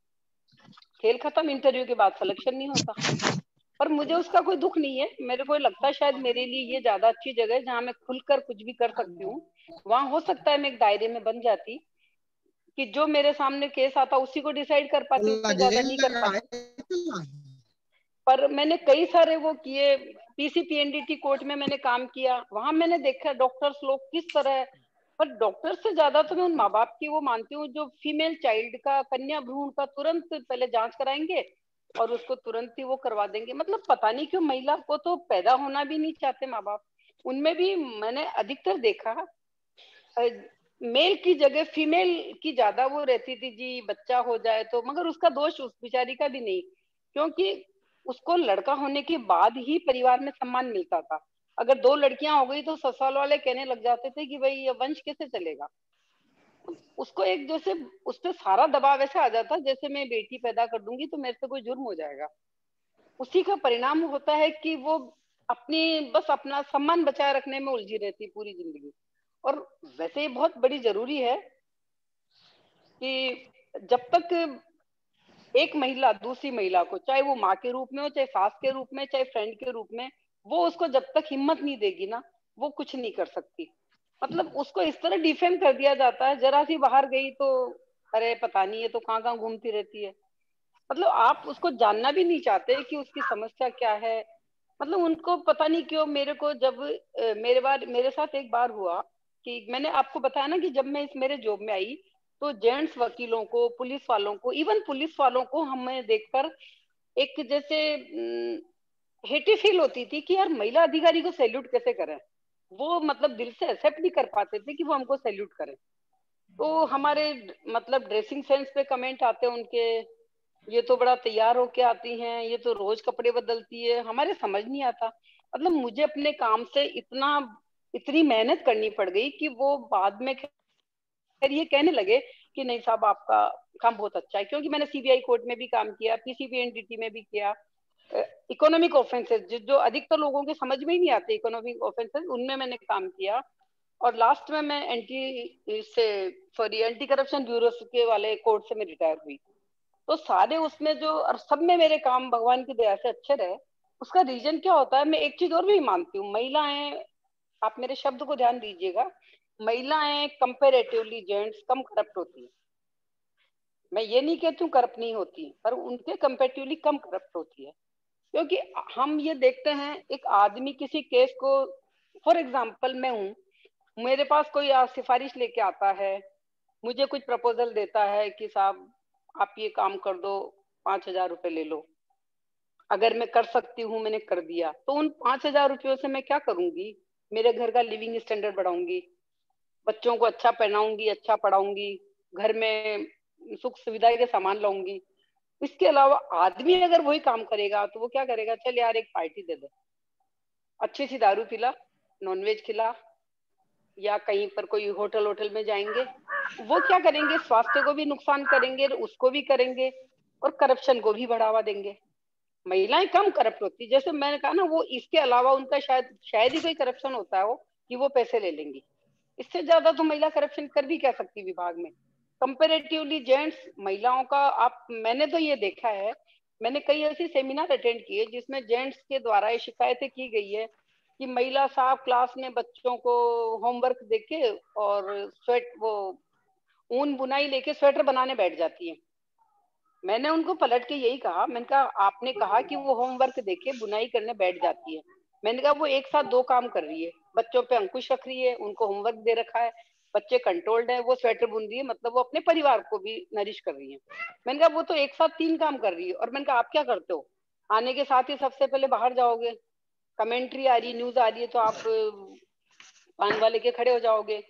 खेल खत्म, इंटरव्यू के बाद सिलेक्शन नहीं होता। पर मुझे उसका कोई दुख नहीं है, मेरे को लगता है शायद मेरे लिए ये ज्यादा अच्छी जगह है जहाँ मैं खुलकर कुछ भी कर सकती हूँ। वहां हो सकता है मैं एक दायरे में बन जाती कि जो मेरे सामने केस आता उसी को डिसाइड कर पाती, उससे ज्यादा नहीं कर पाती। पर मैंने कई सारे वो किए, पीसीपीएनडीटी कोर्ट में मैंने काम किया, वहां मैंने देखा डॉक्टर्स लोग किस तरह। पर डॉक्टर से ज्यादा तो मैं उन माँ बाप की वो मानती हूँ जो फीमेल चाइल्ड का, कन्या भ्रूण का तुरंत पहले जांच कराएंगे और उसको तुरंत ही वो करवा देंगे। मतलब पता नहीं क्यों महिला को तो पैदा होना भी नहीं चाहते माँ बाप। उनमें भी मैंने अधिकतर देखा मेल की जगह फीमेल की ज्यादा वो रहती थी जी, बच्चा हो जाए तो। मगर उसका दोष उस बेचारी का भी नहीं, क्योंकि उसको लड़का होने के बाद ही परिवार में सम्मान मिलता था। अगर 2 लड़कियां हो गई तो ससुराल वाले कहने लग जाते थे कि भाई ये वंश कैसे चलेगा। उसको एक जैसे उस पर सारा दबाव ऐसे आ जाता जैसे मैं बेटी पैदा कर दूंगी तो मेरे से कोई जुर्म हो जाएगा। उसी का परिणाम होता है कि वो अपनी बस अपना सम्मान बचाए रखने में उलझी रहती पूरी जिंदगी। और वैसे ये बहुत बड़ी जरूरी है कि जब तक एक महिला दूसरी महिला को, चाहे वो माँ के रूप में हो, चाहे सास के रूप में, चाहे फ्रेंड के रूप में, वो उसको जब तक हिम्मत नहीं देगी ना, वो कुछ नहीं कर सकती। मतलब उसको इस तरह डिफेम कर दिया जाता है, जरा सी बाहर गई तो अरे पता नहीं है तो कहाँ कहाँ घूमती रहती है। मतलब आप उसको जानना भी नहीं चाहते कि उसकी समस्या क्या है। मतलब उनको पता नहीं क्यों। मेरे को जब मेरे साथ एक बार हुआ कि मैंने आपको बताया ना कि जब मैं इस मेरे जॉब में आई तो जेंट्स वकीलों को, पुलिस वालों को, इवन पुलिस वालों को हमें देखकर एक जैसे हेटी फील होती थी कि यार महिला अधिकारी को सैल्यूट कैसे करें। वो मतलब दिल से एक्सेप्ट नहीं कर पाते थे कि वो हमको सैल्यूट करें। तो हमारे मतलब ड्रेसिंग सेंस पे कमेंट आते उनके, ये तो बड़ा तैयार होके आती हैं, ये तो रोज कपड़े बदलती है। हमारे समझ नहीं आता। मतलब मुझे अपने काम से इतनी मेहनत करनी पड़ गई कि वो बाद में ये कहने लगे कि नहीं साहब आपका काम बहुत अच्छा है, क्योंकि मैंने सीबीआई कोर्ट में भी काम किया, पीसीपीएनडीटी में भी किया, इकोनॉमिक ऑफेंसेस जो अधिकतर लोगों के समझ में ही नहीं आते, इकोनॉमिक ऑफेंसेस, उनमें मैंने काम किया। और लास्ट में मैं एंटी करप्शन ब्यूरो के वाले कोर्ट से मैं रिटायर हुई। तो सारे उसमें जो, और सब में मेरे काम भगवान की दया से अच्छे रहे। उसका रीजन क्या होता है, मैं एक चीज और भी मानती हूँ, महिलाएं, आप मेरे शब्द को ध्यान दीजिएगा, महिलाएं कंपेरेटिवली जेंट्स कम करप्ट होती है। मैं ये नहीं कहती हूँ करप्ट नहीं होती, पर उनके कंपेरेटिवली कम करप्ट होती है। क्योंकि हम ये देखते हैं, एक आदमी किसी केस को, फॉर एग्जाम्पल मैं हूँ, मेरे पास कोई सिफारिश लेके आता है, मुझे कुछ प्रपोजल देता है कि साहब आप ये काम कर दो, 5,000 रुपए ले लो। अगर मैं कर सकती हूँ, मैंने कर दिया, तो उन 5,000 रुपयों से मैं क्या करूंगी, मेरे घर का लिविंग स्टैंडर्ड बढ़ाऊंगी, बच्चों को अच्छा पहनाऊंगी, अच्छा पढ़ाऊंगी, घर में सुख सुविधा के सामान लाऊंगी। इसके अलावा आदमी अगर वही काम करेगा तो वो क्या करेगा, चल यार एक पार्टी दे दे, अच्छी सी दारू पिला, नॉनवेज खिला, या कहीं पर कोई होटल में जाएंगे, वो क्या करेंगे, स्वास्थ्य को भी नुकसान करेंगे, उसको भी करेंगे, और करप्शन को भी बढ़ावा देंगे। महिलाएं कम करप्ट होती, जैसे मैंने कहा ना, वो इसके अलावा उनका शायद ही कोई करप्शन होता है वो कि वो पैसे ले लेंगी। इससे ज्यादा तो महिला करप्शन कर भी क्या सकती विभाग में। कंपेरेटिवली जेंट्स, महिलाओं का मैंने तो ये देखा है, मैंने कई ऐसी सेमिनार अटेंड किए जिसमें जेंट्स के द्वारा ये शिकायतें की गई है कि महिला साहब क्लास में बच्चों को होमवर्क देके और वो ऊन बुनाई लेके स्वेटर बनाने बैठ जाती है। मैंने उनको पलट के यही कहा, मैंने कहा आपने कहा कि वो होमवर्क देके बुनाई करने बैठ जाती है, मैंने कहा वो एक साथ दो काम कर रही है, बच्चों पे अंकुश रख रही है, उनको होमवर्क दे रखा है, बच्चे कंट्रोल्ड है, वो स्वेटर बुन रही है, मतलब वो अपने परिवार को भी नरिश कर रही है। मैंने कहा वो तो एक साथ 3 काम कर रही है। और मैंने कहा आप क्या करते हो, आने के साथ ही सबसे पहले बाहर जाओगे, कमेंट्री आ रही, न्यूज आ रही है, तो आप पान वाले के खड़े हो जाओगे,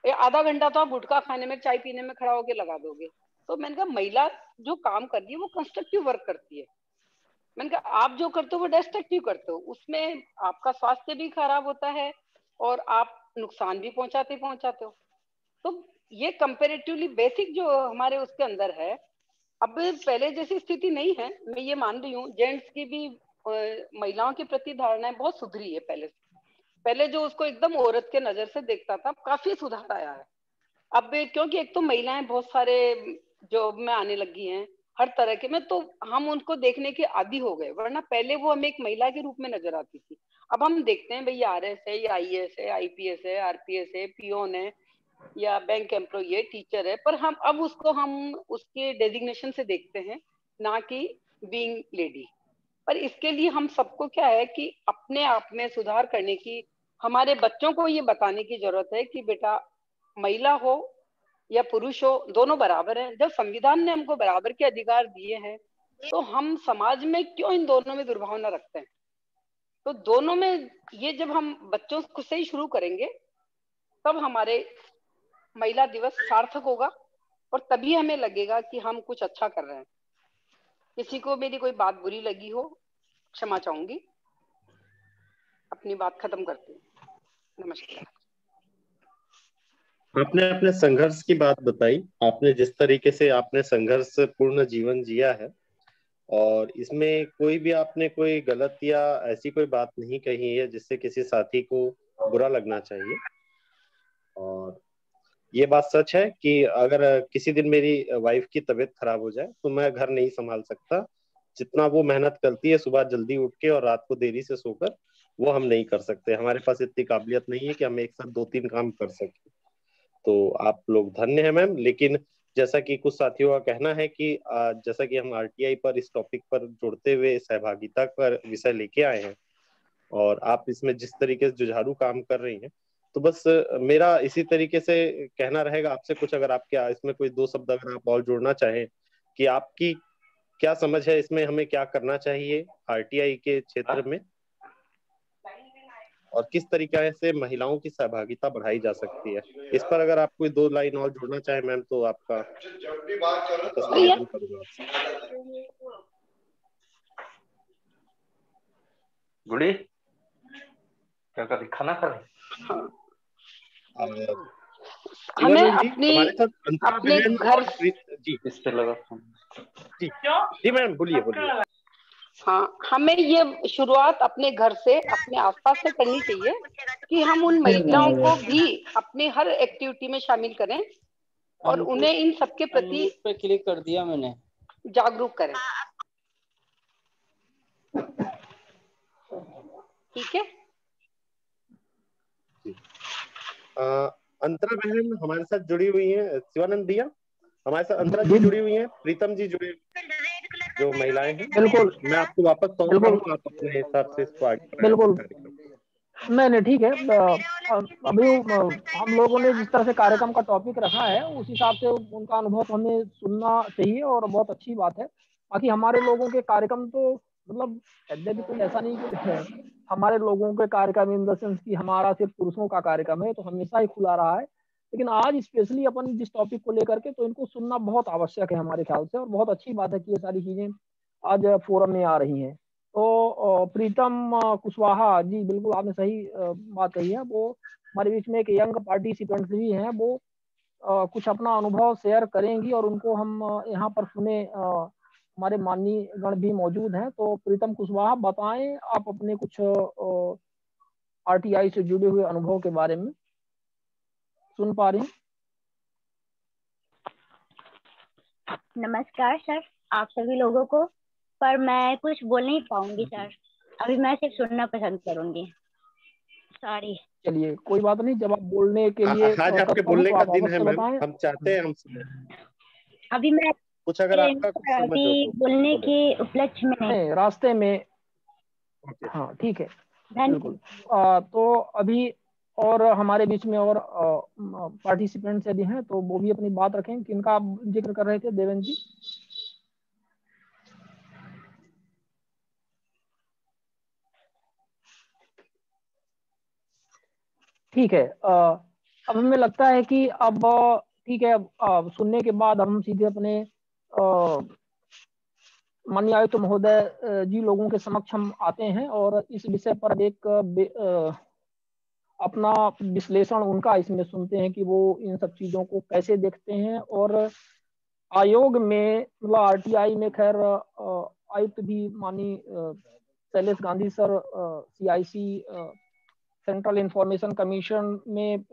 आधा घंटा तो आप गुटखा खाने में, चाय पीने में खड़ा होके लगा दोगे। तो मैंने कहा महिला जो काम कर रही है वो कंस्ट्रक्टिव वर्क करती है। मैंने कहा आप जो करते हो वो डिस्ट्रक्टिव करते हो, उसमें आपका स्वास्थ्य भी खराब होता है और आप नुकसान भी पहुंचाते हो। तो ये कंपेरेटिवली बेसिक जो हमारे उसके अंदर है, अब पहले जैसी स्थिति नहीं है, मैं ये मान रही हूँ। जेंट्स की भी महिलाओं के प्रति धारणाएं बहुत सुधरी है पहले से। पहले जो उसको एकदम औरत के नजर से देखता था, काफी सुधार आया है अब, क्योंकि एक तो महिलाएं बहुत सारे जॉब में आने लगी हैं, हर तरह के में, तो हम उनको देखने के आदी हो गए, वरना पहले वो हमें एक महिला के रूप में नजर आती थी। अब हम देखते हैं भाई आरएस है, या आईएएस है, आईपीएस है, आरपीएस है, पीओन है, या बैंक एम्प्लॉय है, टीचर है, पर हम अब उसको हम उसके डेजिग्नेशन से देखते हैं, ना कि बीइंग लेडी। पर इसके लिए हम सबको क्या है कि अपने आप में सुधार करने की, हमारे बच्चों को ये बताने की जरूरत है कि बेटा महिला हो या पुरुष हो, दोनों बराबर हैं। जब संविधान ने हमको बराबर के अधिकार दिए हैं, तो हम समाज में क्यों इन दोनों में दुर्भावना रखते हैं। तो दोनों में ये जब हम बच्चों से ही शुरू करेंगे, तब हमारे महिला दिवस सार्थक होगा, और तभी हमें लगेगा कि हम कुछ अच्छा कर रहे हैं। किसी को मेरी कोई बात बुरी लगी हो, क्षमा चाहूंगी, अपनी बात खत्म करती हूँ। नमस्कार। आपने अपने संघर्ष की बात बताई, आपने जिस तरीके से आपने संघर्ष पूर्ण जीवन जिया है, और इसमें कोई भी आपने कोई गलत या ऐसी कोई बात नहीं कही है जिससे किसी साथी को बुरा लगना चाहिए। और ये बात सच है कि अगर किसी दिन मेरी वाइफ की तबीयत खराब हो जाए तो मैं घर नहीं संभाल सकता। जितना वो मेहनत करती है सुबह जल्दी उठ के और रात को देरी से सोकर, वो हम नहीं कर सकते। हमारे पास इतनी काबिलियत नहीं है कि हम एक साथ 2-3 काम कर सकें। तो आप लोग धन्य हैं मैम। लेकिन जैसा कि कुछ साथियों का कहना है कि जैसा कि हम आरटीआई पर इस टॉपिक पर जुड़ते हुए सहभागिता पर विषय लेके आए हैं, और आप इसमें जिस तरीके से जुझारू काम कर रही हैं, तो बस मेरा इसी तरीके से कहना रहेगा आपसे, कुछ अगर आप क्या इसमें कोई 2 शब्द अगर आप और जोड़ना चाहें कि आपकी क्या समझ है, इसमें हमें क्या करना चाहिए आरटीआई के क्षेत्र में, और किस तरीके से महिलाओं की सहभागिता बढ़ाई जा सकती है, इस पर अगर आप कोई 2 लाइन और जोड़ना चाहें मैम, तो आपका निवेदन करूंगा। गुड़ी क्या कर रही, खाना खा रही? हमें हमारे साथ अंतरा अपने बहन घर और जी इस पे लगा जी जी मैम बोलिए बोलिए। हाँ, हमें ये शुरुआत अपने घर से, अपने आसपास से करनी चाहिए कि हम उन महिलाओं को भी अपने हर एक्टिविटी में शामिल करें और उन्हें इन सबके प्रति पे क्लिक कर दिया मैंने, जागरूक करें। ठीक है। अंतरा बहन हमारे साथ जुड़ी हुई है, शिवानंद भैया हमारे साथ अंतरा जी जुड़ी हुई हैं, प्रीतम जी जुड़े जो महिलाएं हैं। बिल्कुल मैं आपको वापस सौंप रहा हूँ, आप अपने हिसाब से इसको आगे बढ़ाएं बिल्कुल कार्यक्रम। नहीं ठीक है। अभी हम लोगों ने जिस तरह से कार्यक्रम का टॉपिक रखा है उस हिसाब से उनका अनुभव हमें सुनना चाहिए और बहुत अच्छी बात है। बाकी हमारे लोगों के कार्यक्रम तो मतलब कोई ऐसा नहीं कि हमारे लोगों के कार्यक्रम इन द सेंस कि हमारा सिर्फ पुरुषों का कार्यक्रम है तो हमेशा ही खुला रहा है, लेकिन आज स्पेशली अपन जिस टॉपिक को लेकर के तो इनको सुनना बहुत आवश्यक है हमारे ख्याल से, और बहुत अच्छी बात है कि ये सारी चीजें आज फोरम में आ रही हैं। तो प्रीतम कुशवाहा जी बिल्कुल आपने सही बात कही है। वो हमारे बीच में एक यंग पार्टिसिपेंट्स भी हैं, वो कुछ अपना अनुभव शेयर करेंगी और उनको हम यहाँ पर सुने। हमारे माननीय गण भी मौजूद हैं। तो प्रीतम कुशवाहा बताएं आप अपने कुछ आरटीआई से जुड़े हुए अनुभव के बारे में। सुन पा रही हैं? नमस्कार सर आप सभी लोगों को, पर मैं कुछ बोल नहीं पाऊंगी सर, अभी मैं सिर्फ सुनना पसंद करूंगी। सॉरी। चलिए कोई बात नहीं, जब आप बोलने के लिए आज आपके बोलने का दिन है मैम, हम चाहते हैं हम अभी मैं कुछ अगर आपका कुछ समझ अभी बोलने के उपलक्ष्य में नहीं रास्ते में। हाँ ठीक है बिल्कुल। तो अभी और हमारे बीच में और पार्टिसिपेंट्स यदि हैं तो वो भी अपनी बात रखें। किनका आप जिक्र कर रहे थे देवेंद्र जी? ठीक है। अब हमें लगता है कि अब ठीक है, सुनने के बाद हम सीधे अपने माननीय आयुक्त महोदय जी लोगों के समक्ष हम आते हैं और इस विषय पर एक अपना विश्लेषण उनका इसमें सुनते हैं कि वो इन सब चीजों को कैसे देखते हैं। और आयोग में मतलब आरटीआई में खैर आयुक्त भी माननीय Shailesh Gandhi sir CIC central information commission में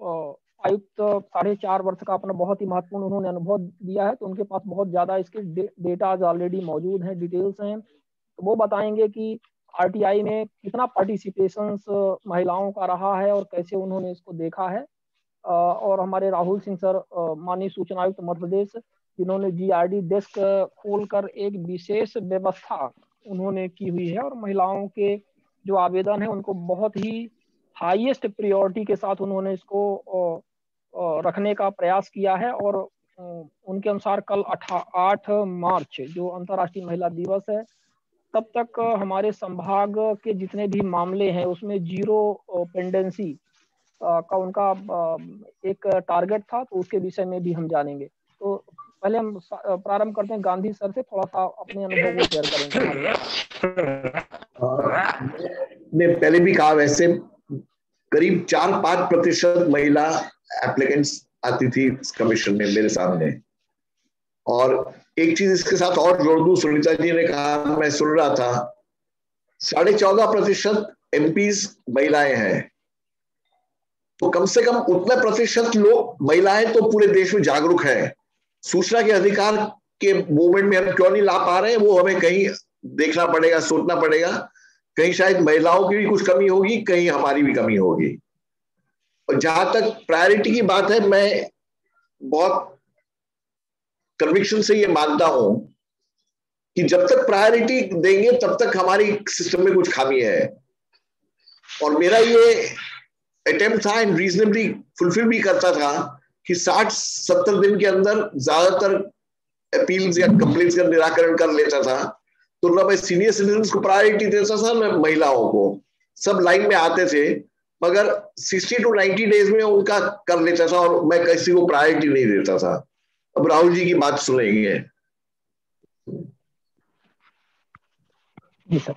आयुक्त 4.5 वर्ष का अपना बहुत ही महत्वपूर्ण उन्होंने अनुभव दिया है, तो उनके पास बहुत ज्यादा इसके डेटा ऑलरेडी मौजूद हैं, डिटेल्स हैं। तो वो बताएंगे कि आरटीआई में कितना पार्टिसिपेशन महिलाओं का रहा है और कैसे उन्होंने इसको देखा है। और हमारे राहुल सिंह सर माननीय सूचना आयुक्त मध्य प्रदेश, जिन्होंने जीआरडी डेस्क खोलकर एक विशेष व्यवस्था उन्होंने की हुई है और महिलाओं के जो आवेदन है उनको बहुत ही हाईएस्ट प्रायोरिटी के साथ उन्होंने इसको रखने का प्रयास किया है। और उनके अनुसार कल 8 मार्च जो अंतर्राष्ट्रीय महिला दिवस है तब तक हमारे संभाग के जितने भी मामले हैं उसमें 0 पेंडेंसी का उनका एक टारगेट था, तो उसके विषय में भी हम जानेंगे। तो पहले हम प्रारंभ करते हैं गांधी सर से, थोड़ा सा अपने अनुभव को शेयर करेंगे। ने पहले भी कहा वैसे करीब 4-5% महिला एप्लीकेंट्स आती थी इस कमीशन में मेरे सामने। और एक चीज इसके साथ और जोड़ दूं, सुनीता जी ने कहा मैं सुन रहा था 14.5% एमपीज महिलाएं हैं, तो कम से कम उतना प्रतिशत लोग महिलाएं तो पूरे देश में जागरूक हैं। सूचना के अधिकार के मूवमेंट में हम क्यों नहीं ला पा रहे हैं वो हमें कहीं देखना पड़ेगा, सोचना पड़ेगा। कहीं शायद महिलाओं की भी कुछ कमी होगी, कहीं हमारी भी कमी होगी। और जहां तक प्रायोरिटी की बात है, मैं बहुत कन्विक्शन से ये मानता हूं कि जब तक प्रायोरिटी देंगे तब तक हमारी सिस्टम में कुछ खामी है। और मेरा ये अटेम्प्ट था एंड रीजनेबली फुलफिल भी करता था कि 60-70 दिन के अंदर ज्यादातर अपील्स या कंप्लेंट्स का निराकरण कर लेता था। तो ना मैं सीनियर सिटीजन को प्रायोरिटी देता था ना महिलाओं को, सब लाइन में आते थे, मगर 60 to 90 डेज में उनका कर लेता था और मैं किसी को प्रायोरिटी नहीं देता था। अब राहुल जी की बात सुनेंगे। जी सर।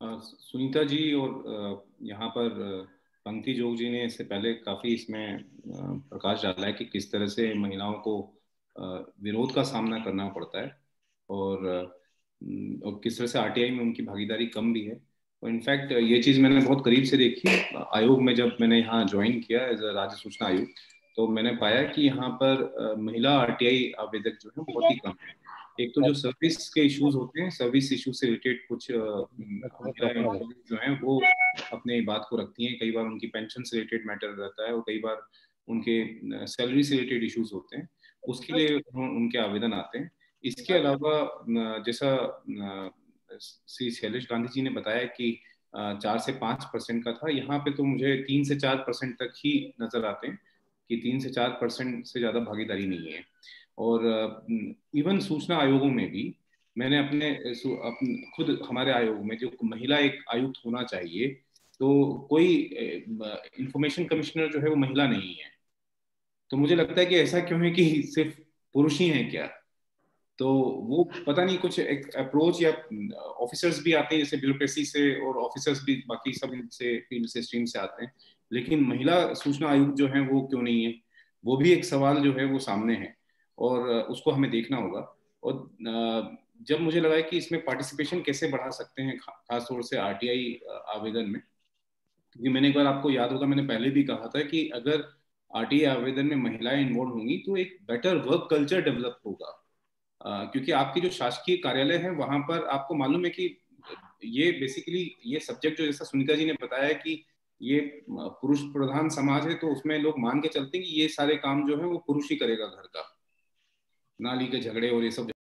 सुनीता जी और यहाँ पर पंक्ति जोग जी ने इससे पहले काफी इसमें प्रकाश डाला है कि किस तरह से महिलाओं को विरोध का सामना करना पड़ता है और किस तरह से आरटीआई में उनकी भागीदारी कम भी है। और इनफैक्ट ये चीज़ मैंने बहुत करीब से देखी आयोग में। जब मैंने यहाँ ज्वाइन किया एज अ राज्य सूचना आयुक्त, तो मैंने पाया कि यहाँ पर महिला आरटीआई आवेदक जो है बहुत ही कम है। एक तो जो सर्विस के इश्यूज होते हैं, सर्विस इश्यूज से रिलेटेड कुछ महिलाएं जो हैं वो अपने बात को रखती हैं। कई बार उनकी पेंशन से रिलेटेड मैटर रहता है और कई बार उनके सैलरी से रिलेटेड इश्यूज होते हैं, उसके लिए उनके आवेदन आते हैं। इसके अलावा जैसा श्री शैलेश गांधी जी ने बताया कि 4 से 5% का था, यहाँ पे तो मुझे 3 से 4% तक ही नजर आते हैं कि 3 से 4% से ज्यादा भागीदारी नहीं है। और इवन सूचना आयोगों में भी मैंने अपने खुद हमारे आयोग में जो महिला एक आयुक्त होना चाहिए, तो कोई इंफॉर्मेशन कमिश्नर जो है वो महिला नहीं है। तो मुझे लगता है कि ऐसा क्यों है कि सिर्फ पुरुष ही हैं क्या? तो वो पता नहीं कुछ एक अप्रोच, या ऑफिसर्स भी आते हैं जैसे ब्यूरोक्रेसी से और ऑफिसर्स भी बाकी सब इनसे फील्ड से स्ट्रीम से आते हैं, लेकिन महिला सूचना आयुक्त जो है वो क्यों नहीं है? वो भी एक सवाल जो है वो सामने है और उसको हमें देखना होगा। और जब मुझे लगा कि इसमें पार्टिसिपेशन कैसे बढ़ा सकते हैं खासतौर से आरटीआई आवेदन में, क्योंकि मैंने एक बार, आपको याद होगा मैंने पहले भी कहा था कि अगर आरटीआई आवेदन में महिलाएं इन्वॉल्व होंगी तो एक बेटर वर्क कल्चर डेवलप होगा। क्योंकि आपके जो शासकीय कार्यालय है वहां पर आपको मालूम है कि ये बेसिकली ये सब्जेक्ट जो जैसा सुनीता जी ने बताया कि ये पुरुष प्रधान समाज है, तो उसमें लोग मान के चलते हैं कि ये सारे काम जो है वो पुरुष ही करेगा घर का, नाली के झगड़े और ये सब